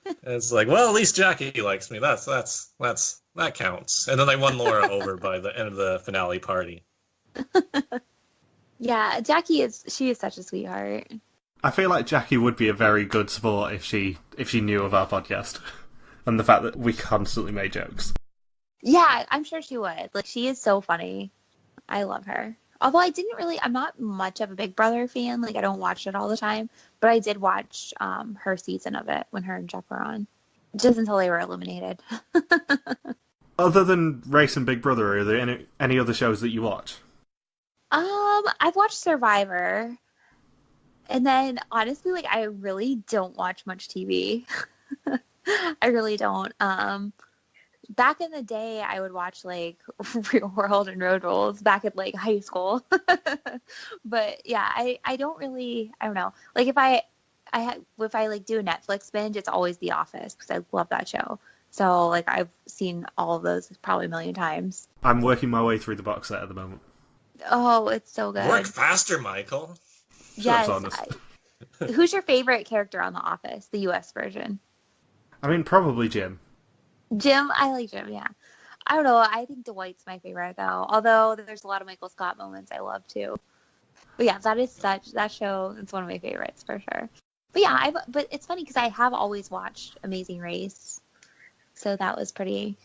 And it's like, well, at least Jackie likes me. That counts. And then I won Laura over by the end of the finale party. Yeah, Jackie is such a sweetheart. I feel like Jackie would be a very good sport if she knew of our podcast and the fact that we constantly made jokes. Yeah, I'm sure she would. Like, she is so funny. I love her. Although I'm not much of a Big Brother fan. Like, I don't watch it all the time. But I did watch her season of it when her and Jeff were on. Just until they were eliminated. Other than Race and Big Brother, are there any other shows that you watch? I've watched Survivor. And then, honestly, like, I really don't watch much TV. I really don't. Back in the day, I would watch like Real World and Road Rules back at like high school. But yeah, I don't know. Like if I like do a Netflix binge, it's always The Office because I love that show. So like I've seen all of those probably a million times. I'm working my way through the box set at the moment. Oh, it's so good. Work faster, Michael. Yes. Who's your favorite character on The Office, the US version? I mean, probably Jim. Jim, I like Jim, yeah. I don't know. I think Dwight's my favorite, though. Although there's a lot of Michael Scott moments I love, too. But yeah, that show is one of my favorites, for sure. But yeah, but it's funny because I have always watched Amazing Race. So that was pretty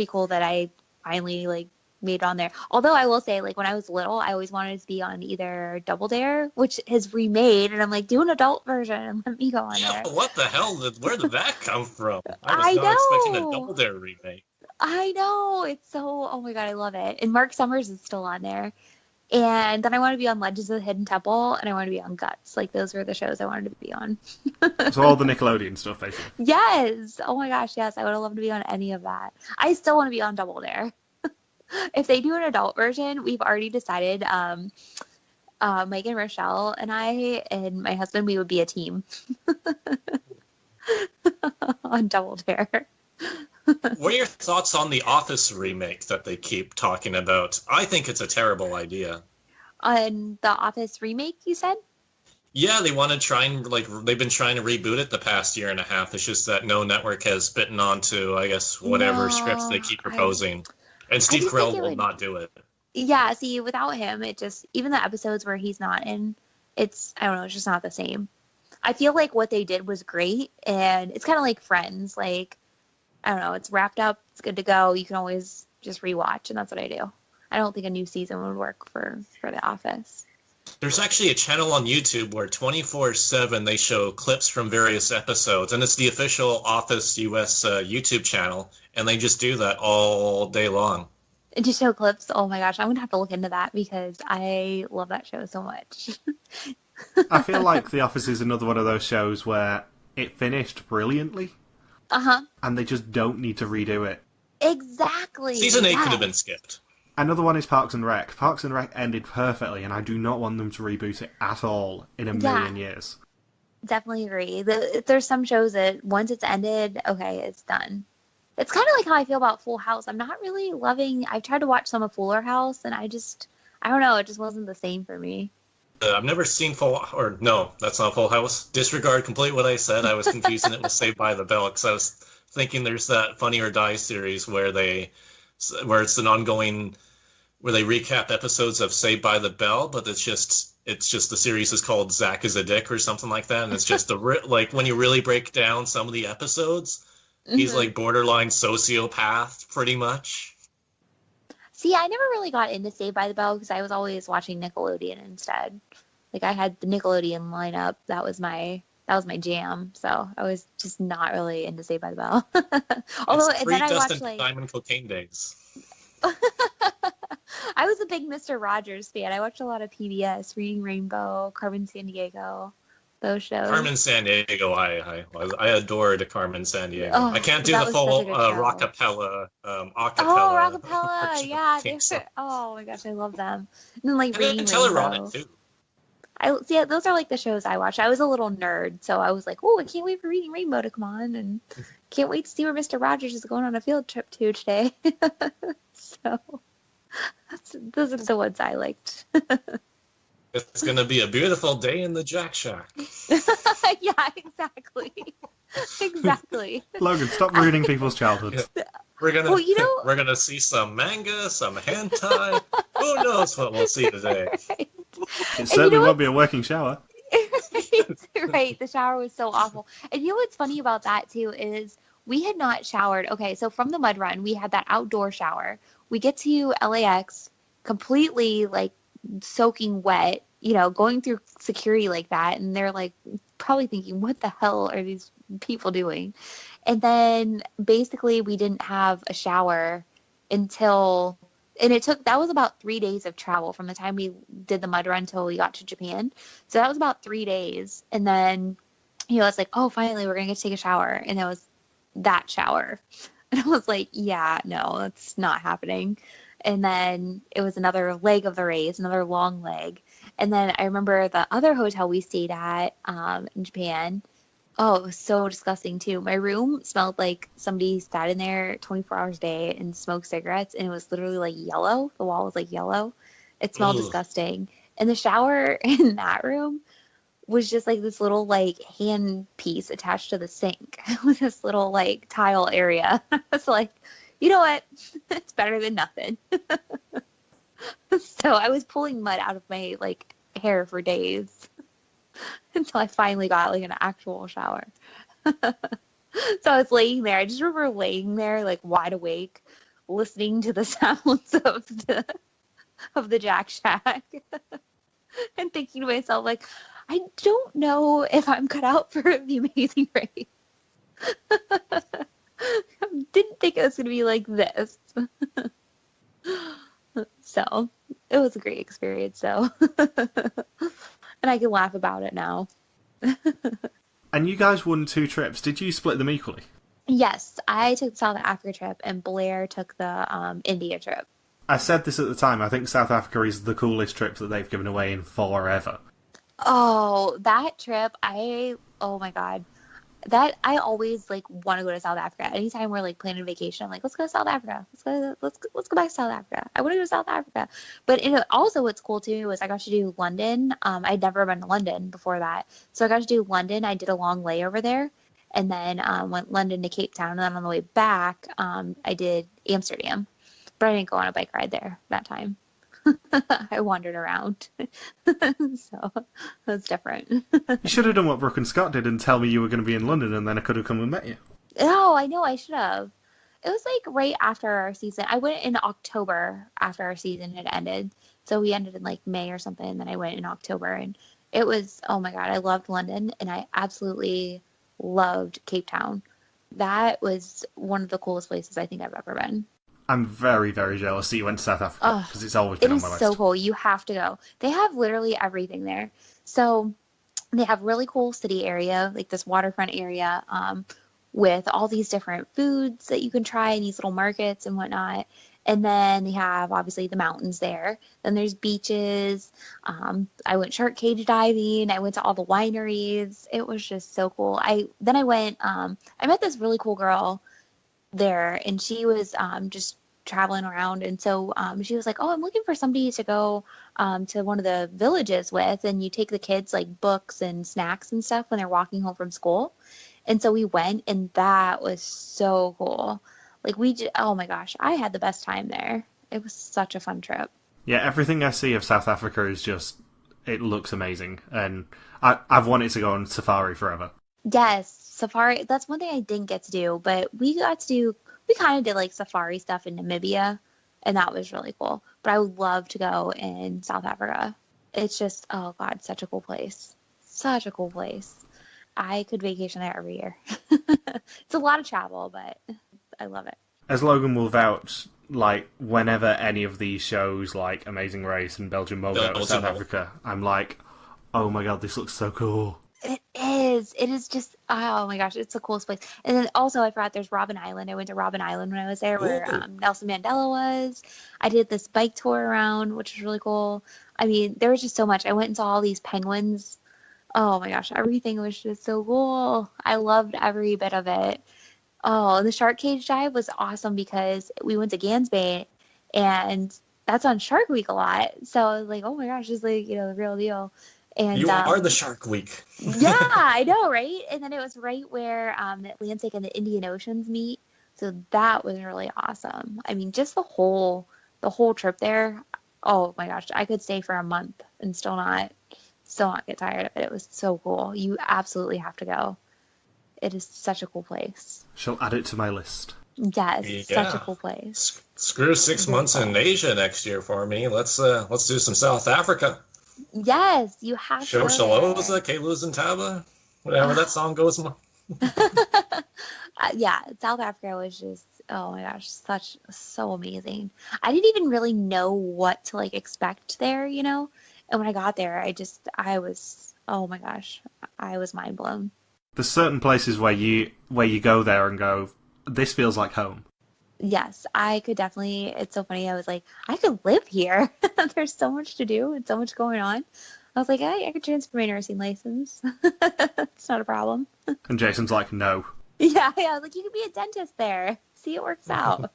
cool that I finally, like, made it on there. Although I will say, like, when I was little, I always wanted to be on either Double Dare, which is remade, and I'm like, do an adult version and let me go on there. What the hell? Where did that come from? I was not expecting a Double Dare remake. I know. It's so, oh my God, I love it. And Mark Summers is still on there. And then I want to be on Legends of the Hidden Temple, and I want to be on Guts. Like, those were the shows I wanted to be on. So all the Nickelodeon stuff, basically. Yes. Oh my gosh, yes. I would have loved to be on any of that. I still want to be on Double Dare. If they do an adult version, we've already decided, Megan, Rochelle, and I, and my husband, we would be a team on Double Dare. What are your thoughts on the Office remake that they keep talking about? I think it's a terrible idea. On the Office remake, you said? Yeah, they want to try and, they've been trying to reboot it the past year and a half. It's just that no network has bitten onto, I guess, whatever scripts they keep proposing. And Steve Carell will not do it. Yeah, see, without him, it just, even the episodes where he's not in, it's, I don't know, it's just not the same. I feel like what they did was great, and it's kind of like Friends. Like, I don't know, it's wrapped up, it's good to go. You can always just rewatch, and that's what I do. I don't think a new season would work for The Office. There's actually a channel on YouTube where 24/7 they show clips from various episodes, and it's the official Office US YouTube channel, and they just do that all day long. And to show clips, oh my gosh, I'm going to have to look into that because I love that show so much. I feel like The Office is another one of those shows where it finished brilliantly. Uh-huh. And they just don't need to redo it. Exactly. Season 8 could have been skipped. Another one is Parks and Rec. Parks and Rec ended perfectly, and I do not want them to reboot it at all in a million years. Definitely agree. There's some shows that once it's ended, okay, it's done. It's kind of like how I feel about Full House. I'm not really loving... I've tried to watch some of Fuller House, and I don't know, it just wasn't the same for me. I've never seen no, that's not Full House. Disregard complete what I said. I was confusing it with Saved by the Bell, because I was thinking there's that Funny or Die series where it's an ongoing... where they recap episodes of Saved by the Bell, but it's just the series is called Zach is a Dick or something like that, and it's just like when you really break down some of the episodes, he's like borderline sociopath, pretty much. See, I never really got into Saved by the Bell because I was always watching Nickelodeon instead. Like, I had the Nickelodeon lineup. That was my jam. So I was just not really into Saved by the Bell. Although, and then I watched Diamond Cocaine Days. I was a big Mr. Rogers fan. I watched a lot of PBS, Reading Rainbow, Carmen Sandiego, those shows. Carmen Sandiego, I adored Carmen Sandiego. Oh, I can't do the full rockapella, acapella. Oh, rockapella, yeah. Oh my gosh, I love them. And then like Reading Rainbow. Robben too. Yeah, those are like the shows I watched. I was a little nerd, so I was like, oh, I can't wait for Reading Rainbow to come on, and can't wait to see where Mr. Rogers is going on a field trip to today. So those are the ones I liked. It's going to be a beautiful day in the Jack Shack. Yeah, exactly. Exactly. Logan, stop ruining people's childhoods. We're gonna see some manga, some hentai. Who knows what we'll see today? Right. It certainly won't be a working shower. Right. The shower was so awful. And you know what's funny about that too is we had not showered. Okay, so from the mud run, we had that outdoor shower. We get to LAX completely like soaking wet, going through security like that. And they're like probably thinking, what the hell are these people doing? And then basically we didn't have a shower until, and that was about 3 days of travel from the time we did the mud run until we got to Japan. So that was about 3 days. And then, it's like, oh, finally we're going to get to take a shower. And it was that shower. And I was like, yeah, no, that's not happening. And then it was another leg of the race, another long leg. And then I remember the other hotel we stayed at in Japan. Oh, it was so disgusting too. My room smelled like somebody sat in there 24 hours a day and smoked cigarettes, and it was literally like yellow. The wall was like yellow. It smelled disgusting. And the shower in that room was just like this little like hand piece attached to the sink with this little like tile area. I was like, you know what? It's better than nothing. So I was pulling mud out of my like hair for days until I finally got like an actual shower. So I was laying there. I just remember laying there like wide awake, listening to the sounds of the Jack Shack and thinking to myself like, I don't know if I'm cut out for the Amazing Race. Didn't think it it's gonna be like this. So it was a great experience. So, and I can laugh about it now. And you guys won 2 trips. Did you split them equally? Yes, I took the South Africa trip, and Blair took the India trip. I said this at the time. I think South Africa is the coolest trip that they've given away in forever. Oh, that trip! Oh my God. That I always like want to go to South Africa. Anytime we're like planning a vacation, I'm like, let's go to South Africa. Let's go back to South Africa. I want to go to South Africa. But also what's cool too is I got to do London. I'd never been to London before that, so I got to do London. I did a long layover there, and then went London to Cape Town, and then on the way back, I did Amsterdam. But I didn't go on a bike ride there that time. I wandered around. So that's different. You should have done what Brooke and Scott did and tell me you were going to be in London, and then I could have come and met you. Oh, I know, I should have. It was like right after our season. I went in October after our season had ended. So we ended in like May or something, and then I went in October, and it was, oh my God, I loved London, and I absolutely loved Cape Town. That was one of the coolest places I think I've ever been. I'm very, very jealous that you went to South Africa, because it's always been on my list. It is so cool. You have to go. They have literally everything there. So they have really cool city area, like this waterfront area, with all these different foods that you can try in these little markets and whatnot. And then they have obviously the mountains there. Then there's beaches. I went shark cage diving. I went to all the wineries. It was just so cool. I met this really cool girl there, and she was just traveling around, and so she was like, oh, I'm looking for somebody to go to one of the villages with, and you take the kids like books and snacks and stuff when they're walking home from school. And so we went, and that was so cool. Like oh my gosh, I had the best time there. It was such a fun trip. Yeah, everything I see of South Africa is just, it looks amazing, and I've wanted to go on safari forever. Yes, safari, that's one thing I didn't get to do, but we kind of did like safari stuff in Namibia, and that was really cool. But I would love to go in South Africa. It's just, oh God, such a cool place. Such a cool place. I could vacation there every year. It's a lot of travel, but I love it. As Logan will vouch, like, whenever any of these shows, like Amazing Race and Belgian Mole go to South Africa, I'm like, oh my God, this looks so cool. It is. It is just, oh my gosh, it's the coolest place. And then also, I forgot there's Robben Island. I went to Robben Island when I was there, where Nelson Mandela was. I did this bike tour around, which was really cool. I mean, there was just so much. I went and saw all these penguins. Oh my gosh, everything was just so cool. I loved every bit of it. Oh, and the shark cage dive was awesome because we went to Gansbay, and that's on Shark Week a lot. So I was like, oh my gosh, it's like, the real deal. And you are the Shark Week. Yeah, I know, right? And then it was right where the Atlantic and the Indian Oceans meet. So that was really awesome. I mean, just the whole trip there. Oh my gosh, I could stay for a month and still not get tired of it. It was so cool. You absolutely have to go. It is such a cool place. Shall add it to my list. Yes, such a cool place. Screw 6 months in Asia next year for me. Let's do some South Africa. Yes, you have to. Shosholoza, Keluzantaba, whatever that song goes. Yeah, South Africa was just, oh my gosh, so amazing. I didn't even really know what to like expect there, And when I got there, I was, oh my gosh, I was mind blown. There's certain places where you go there and go, this feels like home. Yes, I could definitely. It's so funny. I was like, I could live here. There's so much to do and so much going on. I was like, I could transfer my nursing license. It's not a problem. And Jason's like, no. Yeah. I was like, you could be a dentist there. See, it works out.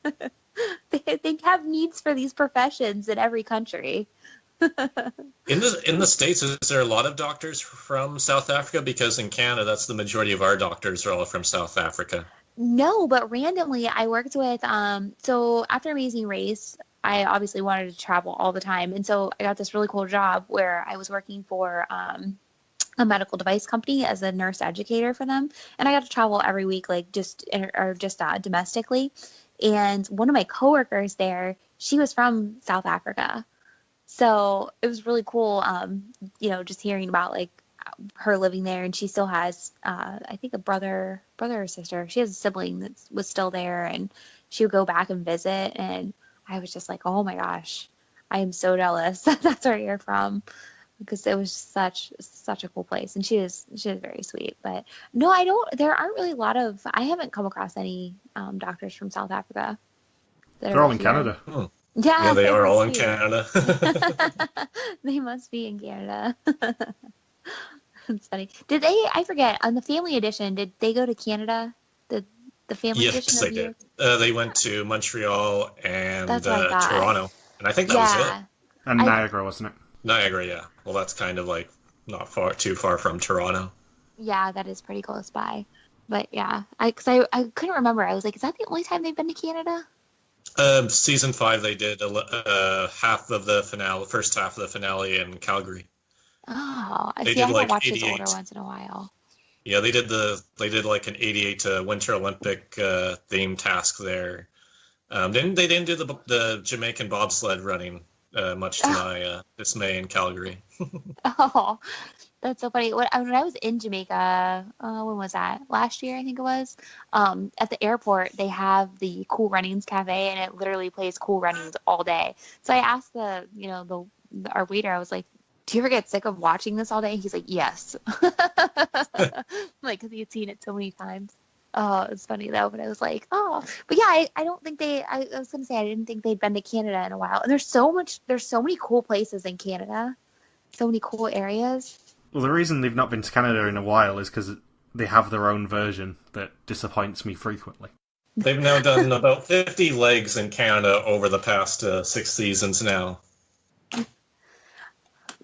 They have needs for these professions in every country. In the States, is there a lot of doctors from South Africa? Because in Canada, that's the majority of our doctors are all from South Africa. No, but randomly I worked with, so after Amazing Race, I obviously wanted to travel all the time. And so I got this really cool job where I was working for a medical device company as a nurse educator for them. And I got to travel every week, like just domestically. And one of my coworkers there, she was from South Africa. So it was really cool, just hearing about like her living there, and she still has, I think, a brother or sister. She has a sibling that was still there, and she would go back and visit. And I was just like, oh my gosh, I am so jealous that that's where you're from, because it was such a cool place, and she is very sweet. But no, I don't. There aren't really a lot of. I haven't come across any doctors from South Africa. They're all in Canada. Hmm. Yeah, Yeah, they are all in must be. Canada. They must be in Canada. That's funny. Did they? I forget. On the family edition, did they go to Canada? The family edition. Yes, they did. They went to Montreal and That's what I thought. Toronto, and I think that was it. And Niagara, wasn't it? Niagara, yeah. Well, that's kind of like not too far from Toronto. Yeah, that is pretty close by. But yeah, I couldn't remember. I was like, is that the only time they've been to Canada? Season 5, they did half of the finale, first half of the finale in Calgary. Oh, I They see. I did, haven't like, watched those 88. older ones in a while. Yeah, they did like an 88 Winter Olympic theme task there. They didn't do the Jamaican bobsled running, much to my dismay in Calgary. Oh, that's so funny. When I was in Jamaica, when was that? Last year, I think it was. At the airport, they have the Cool Runnings Cafe, and it literally plays Cool Runnings all day. So I asked our waiter, I was like, do you ever get sick of watching this all day? He's like, yes. Like, because he had seen it so many times. Oh, it's funny though, but I was like, oh, but yeah, I don't think I was gonna say I didn't think they'd been to Canada in a while. And there's so many cool places in Canada, so many cool areas. Well, the reason they've not been to Canada in a while is because they have their own version that disappoints me frequently. They've now done about 50 legs in Canada over the past 6 seasons now.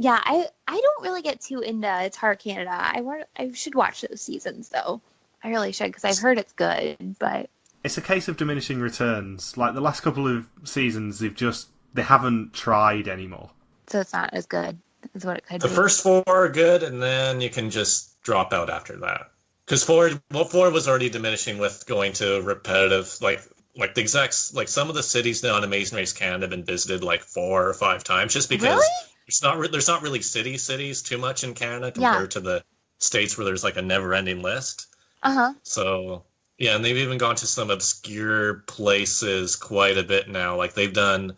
Yeah, I don't really get too into It's Hard Canada. I should watch those seasons though. I really should, because I've heard it's good, but It's a case of diminishing returns. Like the last couple of seasons, they haven't tried anymore. so it's not as good as what it could The be. first 4 are good, and then you can just drop out after that. Because 4 was already diminishing with going to repetitive, like the exact, like some of the cities now in Amazing Race Canada have been visited like 4 or 5 times, just because Really? there's not really cities too much in Canada compared to the states where there's like a never-ending list. Uh-huh. So yeah, and they've even gone to some obscure places quite a bit now. Like they've done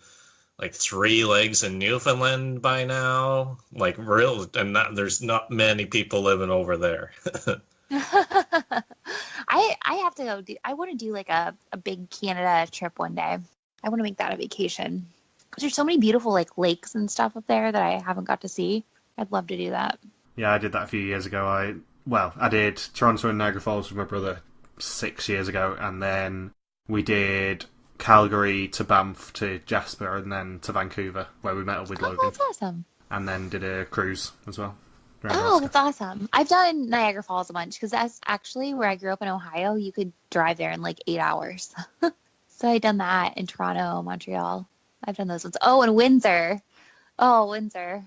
like 3 legs in Newfoundland by now. Like there's not many people living over there. I have to go I want to do like a big Canada trip one day. I want to make that a vacation. Because there's so many beautiful like lakes and stuff up there that I haven't got to see. I'd love to do that. Yeah, I did that a few years ago. I did Toronto and Niagara Falls with my brother 6 years ago, and then we did Calgary to Banff to Jasper, and then to Vancouver, where we met up with Logan. Oh, that's awesome. And then did a cruise as well. around Oh, Alaska. that's awesome. I've done Niagara Falls a bunch because that's actually where I grew up in Ohio. You could drive there in like 8 hours. So I've done that in Toronto, Montreal. I've done those ones. Oh, and Windsor. Oh, Windsor.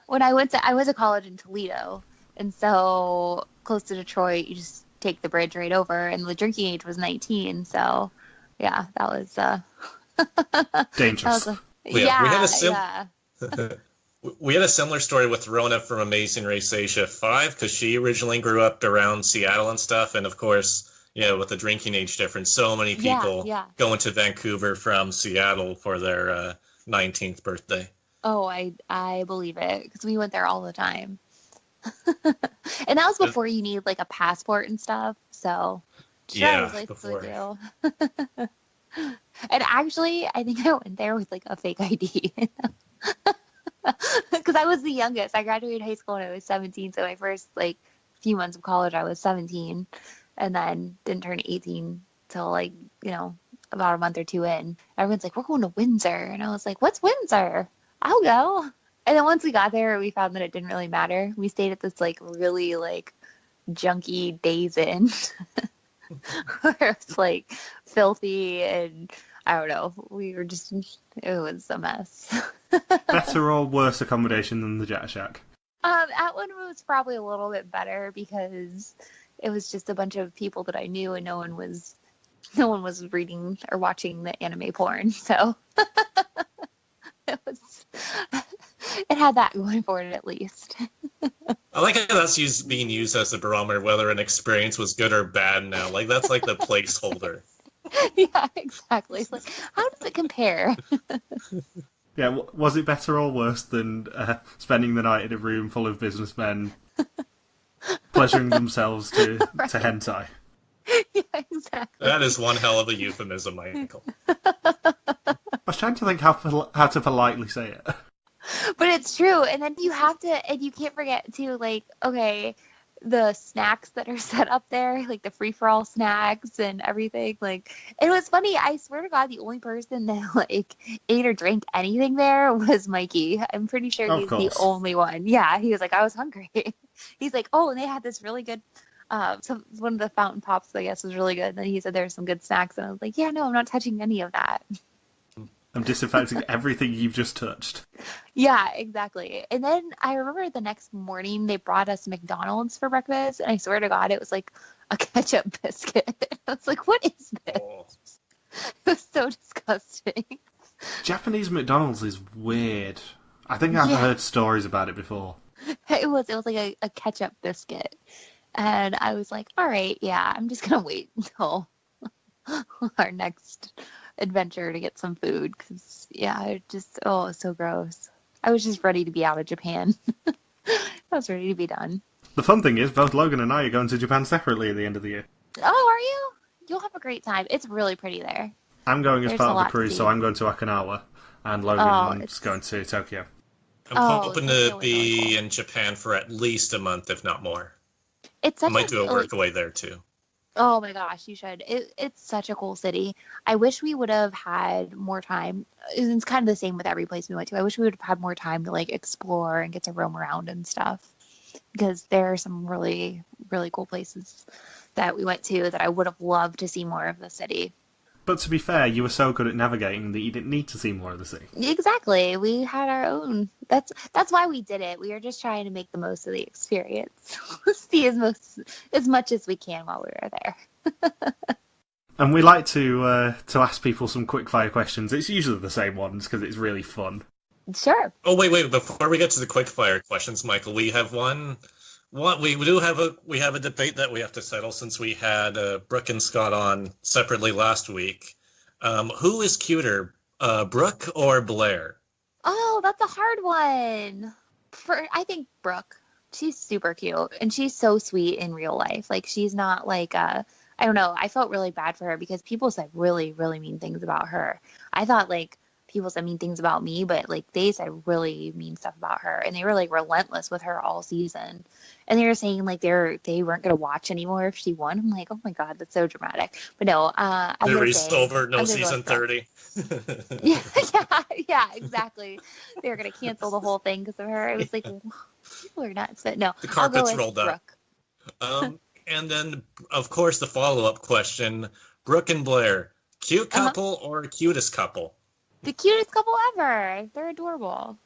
When I went to college in Toledo, and so close to Detroit, you just take the bridge right over, and the drinking age was 19. So, yeah, that was Dangerous. We had a similar story with Rona from Amazing Race Asia 5 because she originally grew up around Seattle and stuff, and of course, with the drinking age difference, so many people going to Vancouver from Seattle for their 19th birthday. Oh, I believe it because we went there all the time. And that was before you need like a passport and stuff. So Before. And actually, I think I went there with like a fake ID because I was the youngest. I graduated high school when I was 17. So my first like few months of college, I was 17, and then didn't turn 18 till like about a month or two in. Everyone's like, "We're going to Windsor," and I was like, "What's Windsor? I'll go." And then once we got there, we found that it didn't really matter. We stayed at this like really like junky Days Inn where it was like filthy and I don't know. It was a mess. Better or worse accommodation than the Jet Shack? That one was probably a little bit better because it was just a bunch of people that I knew and no one was reading or watching the anime porn. So it had that going for it at least. I like how that's being used as a barometer whether an experience was good or bad now. Like, that's like the placeholder. Yeah, exactly. It's like, how does it compare? Yeah, was it better or worse than spending the night in a room full of businessmen pleasuring themselves to hentai? Yeah, exactly. That is one hell of a euphemism, Michael. I was trying to think how to politely say it. But it's true. And then you have to, and you can't forget to, like, okay, the snacks that are set up there, like the free-for-all snacks and everything. Like, it was funny. I swear to God, the only person that, like, ate or drank anything there was Mikey. I'm pretty sure he's the only one. Yeah, he was like, I was hungry. He's like, oh, and they had this really good, one of the fountain pops, I guess, was really good. And then he said there's some good snacks. And I was like, yeah, no, I'm not touching any of that. I'm disinfecting everything you've just touched. Yeah, exactly. And then I remember the next morning they brought us McDonald's for breakfast, and I swear to God, it was like a ketchup biscuit. I was like, what is this? Oh. It was so disgusting. Japanese McDonald's is weird. I think I've heard stories about it before. It was like a ketchup biscuit. And I was like, all right, yeah, I'm just going to wait until our next adventure to get some food, because it just it was so gross. I was just ready to be out of Japan. I was ready to be done. The fun thing is both Logan and I are going to Japan separately at the end of the year. Oh, are you? You'll have a great time. It's really pretty there. I'm going as part of the cruise, so I'm going to Okinawa, and Logan's going to Tokyo. I'm hoping to be really cool. In Japan for at least a month, if not more. I might do a work away there too. Oh my gosh, you should. It's such a cool city. I wish we would have had more time. It's kind of the same with every place we went to. I wish we would have had more time to like explore and get to roam around and stuff. Because there are some really, really cool places that we went to that I would have loved to see more of the city. But to be fair, you were so good at navigating that you didn't need to see more of the city. Exactly. We had our own. That's why we did it. We were just trying to make the most of the experience. See as much as we can while we were there. And we like to ask people some quick-fire questions. It's usually the same ones because it's really fun. Sure. Oh, wait. Before we get to the quick-fire questions, Michael, we have one. We have a debate that we have to settle since we had Brooke and Scott on separately last week. Who is cuter, Brooke or Blair? Oh, that's a hard one. I think Brooke. She's super cute, and she's so sweet in real life. Like, she's not like I don't know. I felt really bad for her because people said really, really mean things about her. I thought like people said mean things about me, but like they said really mean stuff about her, and they were like relentless with her all season. And they were saying like they weren't going to watch anymore if she won. I'm like, oh my God, that's so dramatic. But no, they raced over no season 30. yeah, exactly. They were going to cancel the whole thing because of her. It was like, people are nuts. But no, the carpet's rolled up. And then, of course, the follow-up question: Brooke and Blair, cute couple or cutest couple? The cutest couple ever. They're adorable.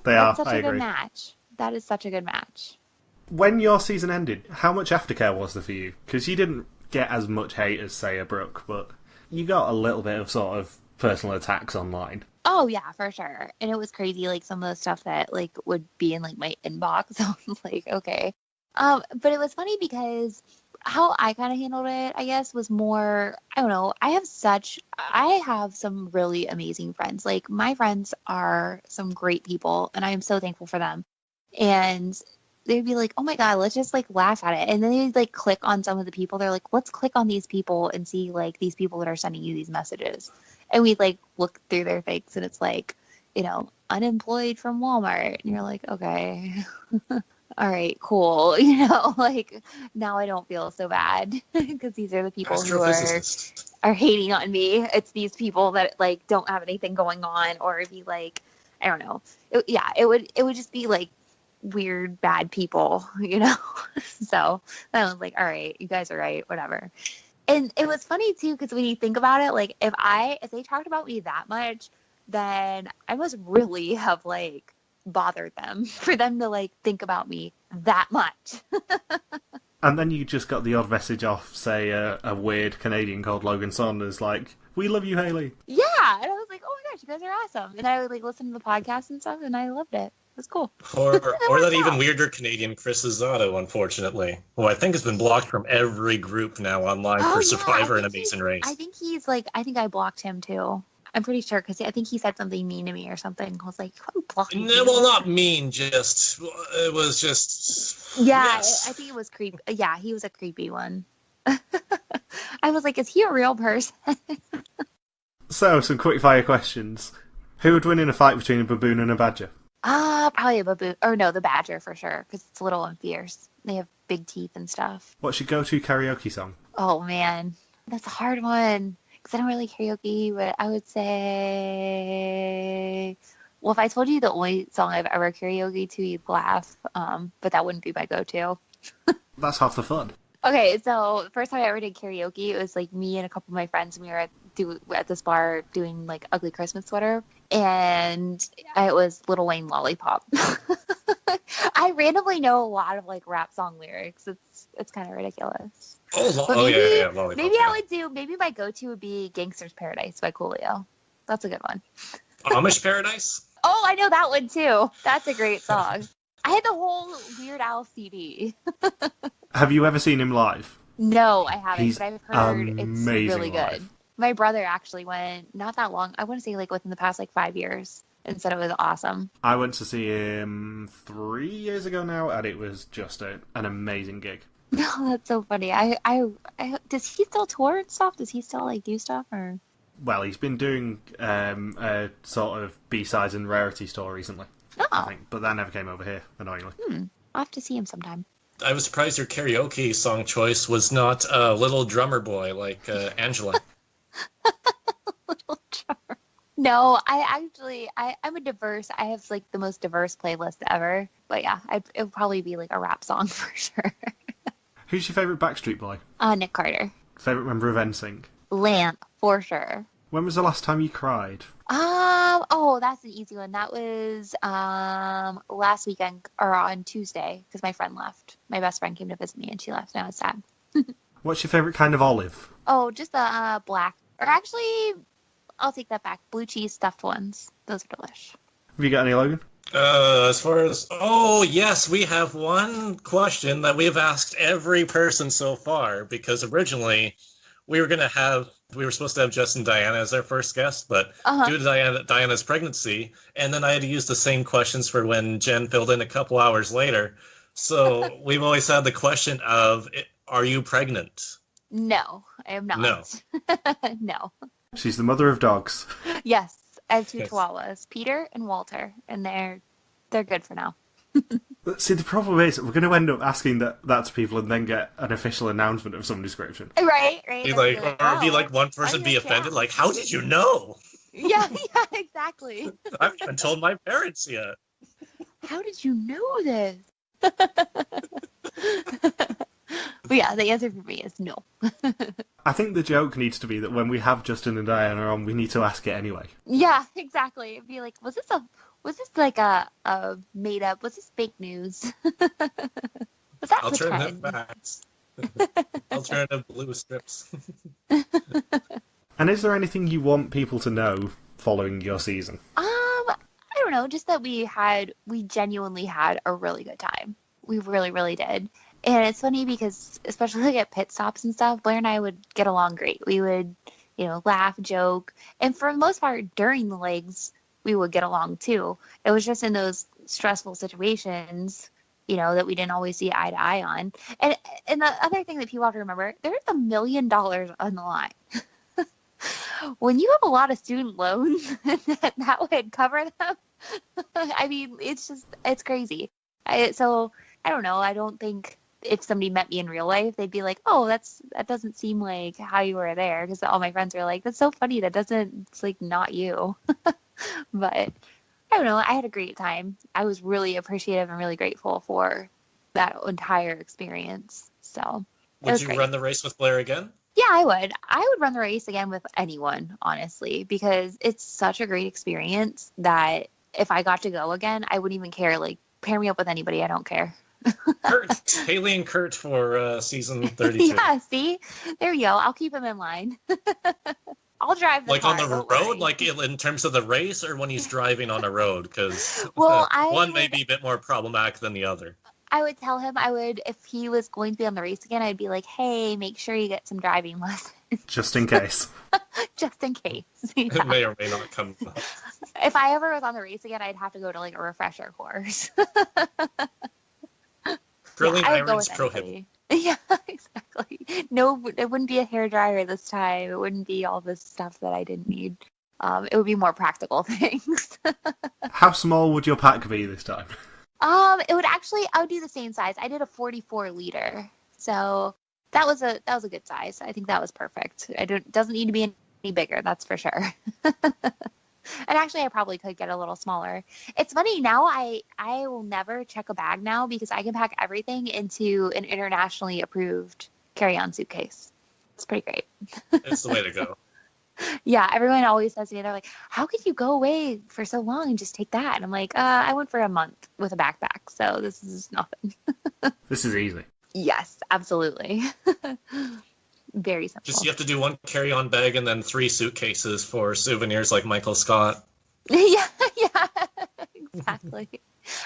That's such a good match. That is such a good match. When your season ended, how much aftercare was there for you? Because you didn't get as much hate as, say, a Brooke, but you got a little bit of sort of personal attacks online. Oh, yeah, for sure. And it was crazy, like, some of the stuff that, like, would be in, like, my inbox. I was like, okay. But it was funny because how I kind of handled it, I guess, was more, I don't know, I have some really amazing friends. Like, my friends are some great people, and I am so thankful for them. And they'd be like, oh my God, let's just like laugh at it. And then they'd like click on some of the people. They're like, let's click on these people and see like these people that are sending you these messages. And we'd like look through their things, and it's like, you know, unemployed from Walmart. And you're like, okay, all right, cool. You know, like now I don't feel so bad because these are the people who are hating on me. It's these people that like don't have anything going on, or be like, I don't know. It would just be like weird, bad people, you know? So I was like, all right, you guys are right, whatever. And it was funny too, because when you think about it, like if they talked about me that much, then I must really have like bothered them for them to like think about me that much. And then you just got the odd message off, say, a weird Canadian called Logan Saunders, like, we love you, Hayley. Yeah, and I was like, oh my gosh, you guys are awesome. And I would like listen to the podcast and stuff, and I loved it. was cool. Or that even weirder Canadian Chris Zotto, unfortunately, who I think has been blocked from every group now online for Survivor and Amazing Race. I think he's like, I think I blocked him too. I'm pretty sure because I think he said something mean to me or something. I was like, I'm blocking you. Well, not mean, just it was just. Yeah, yes. I think it was creepy. Yeah, he was a creepy one. I was like, is he a real person? So, some quick fire questions. Who would win in a fight between a baboon and a badger? Probably a baboon. Or no, the badger for sure, because it's little and fierce. They have big teeth and stuff. What's your go-to karaoke song? Oh, man. That's a hard one. Because I don't really karaoke, but I would say... Well, if I told you the only song I've ever karaoke to, you'd laugh. But that wouldn't be my go-to. That's half the fun. Okay, so the first time I ever did karaoke, it was like me and a couple of my friends, and we were at this bar doing like Ugly Christmas Sweater, and it was Lil Wayne Lollipop. I randomly know a lot of like rap song lyrics. It's kind of ridiculous. Yeah, Lollipop. Maybe I would do. Maybe my go-to would be "Gangster's Paradise" by Coolio. That's a good one. Amish Paradise. Oh, I know that one too. That's a great song. I had the whole Weird Al CD. Have you ever seen him live? No, I haven't, He's but I've heard it's really live. good. My brother actually went not that long. I want to say like within the past like 5 years, and said it was awesome. I went to see him 3 years ago now, and it was just an amazing gig. No, that's so funny. I does he still tour and stuff? Does he still like do stuff or? Well, he's been doing a sort of B-sides and rarities tour recently. Oh. I think, but that never came over here, annoyingly. I'll have to see him sometime. I was surprised your karaoke song choice was not Little Drummer Boy like Angela. Little drummer. No, I'm a diverse. I have like the most diverse playlist ever. But yeah, it would probably be like a rap song for sure. Who's your favourite Backstreet Boy? Nick Carter. Favourite member of NSYNC? Lamp for sure. When was the last time you cried? Oh, that's an easy one. That was last weekend or on Tuesday because my friend left. My best friend came to visit me and she left. Now it's sad. What's your favourite kind of olive? Oh, just the black. Or actually, I'll take that back. Blue cheese stuffed ones. Those are delish. Have you got any, Logan? As far as... Oh, yes, we have one question that we've asked every person so far, because originally we were supposed to have Jess and Diana as our first guest, but due to Diana's pregnancy, and then I had to use the same questions for when Jen filled in a couple hours later. So we've always had the question of, are you pregnant? No, I am not. No. No. She's the mother of dogs. Yes, I have two chihuahuas, Peter and Walter, and they're good for now. See, the problem is we're going to end up asking that to people and then get an official announcement of some description. Right. Be like one person be offended, like, how did you know? Yeah, exactly. I haven't even told my parents yet. How did you know this? But yeah, the answer for me is no. I think the joke needs to be that when we have Justin and Diana on, we need to ask it anyway. Yeah, exactly. It'd be like, was this like a made up? Was this fake news? Was that alternative facts? Alternative blue strips. And is there anything you want people to know following your season? I don't know. Just that we genuinely had a really good time. We really, really did. And it's funny because, especially at pit stops and stuff, Blair and I would get along great. We would, laugh, joke. And for the most part, during the legs, we would get along too. It was just in those stressful situations, that we didn't always see eye to eye on. And the other thing that people have to remember, there's $1 million on the line. When you have a lot of student loans, that would cover them. I mean, it's crazy. So I don't know. I don't think if somebody met me in real life, they'd be like, oh, that doesn't seem like how you were there. Because all my friends were like, that's so funny. It's like not you. But I don't know. I had a great time. I was really appreciative and really grateful for that entire experience. So would you run the race with Blair again? Yeah, I would. I would run the race again with anyone, honestly, because it's such a great experience that if I got to go again, I wouldn't even care. Like, pair me up with anybody. I don't care. Hayley and Kurt for season 32. Yeah, see? There you go. I'll keep them in line. I'll drive the Like car, on the don't road, worry. like in terms of the race, or when he's driving on a road? Because Well, one may be a bit more problematic than the other. I would tell him, if he was going to be on the race again, I'd be like, hey, make sure you get some driving lessons. Just in case. Just in case. It Yeah. may or may not come up. If I ever was on the race again, I'd have to go to like a refresher course. Grilling I would go irons with prohibited. anybody. Yeah, exactly. No, it wouldn't be a hair dryer this time. It wouldn't be all this stuff that I didn't need. It would be more practical things. How small would your pack be this time? It would actually, I would do the same size. I did a 44 liter, so that was a good size. I think that was perfect. Doesn't need to be any bigger, that's for sure. And actually, I probably could get a little smaller. It's funny now. I will never check a bag now because I can pack everything into an internationally approved carry-on suitcase. It's pretty great. It's the way to go. Yeah, everyone always says to me, they're like, "How could you go away for so long and just take that?" And I'm like, "I went for a month with a backpack, so this is nothing." This is easy. Yes, absolutely. Very simple. Just you have to do one carry-on bag and then 3 suitcases for souvenirs like Michael Scott. Yeah, exactly.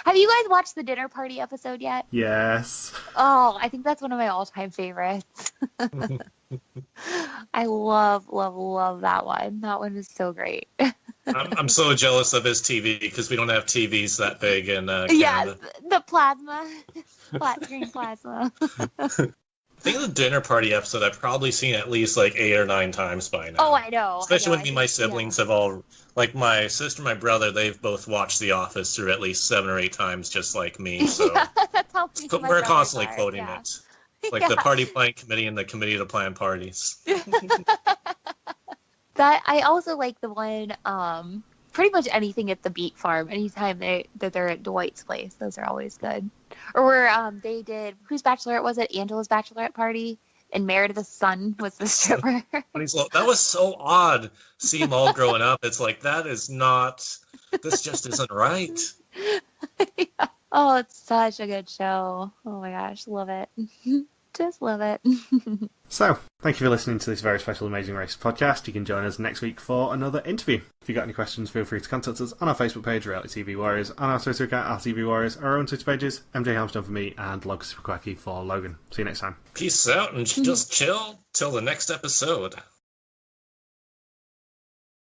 Have you guys watched the dinner party episode yet? Yes. Oh, I think that's one of my all-time favorites. I love that one. That one is so great. I'm so jealous of his TV because we don't have TVs that big in Canada. Yes, the plasma, flat screen plasma. I think the dinner party episode I've probably seen at least like 8 or 9 times by now. Oh, I know. Especially when I me and my siblings have all, like my sister and my brother, they've both watched The Office through at least 7 or 8 times, just like me. So Yeah, that's how me and my we're brothers constantly are, quoting yeah. it. Like the party planning committee and the committee to plan parties. That I also like the one. Pretty much anything at the Beet Farm. Anytime they're at Dwight's place, those are always good. Or where they did, whose bachelorette was it? Angela's bachelorette party, and Meredith's son was the stripper. That was so odd. See them all growing up. It's like that is not. This just isn't right. Yeah. Oh, it's such a good show. Oh my gosh, love it. Just love it. So, thank you for listening to this very special Amazing Race podcast. You can join us next week for another interview. If you've got any questions, feel free to contact us on our Facebook page, Reality TV Warriors, on our Twitter account, RTV Warriors, our own Twitter pages, MJ Hamilton for me, and Logan for Logan. See you next time. Peace out and just chill till the next episode.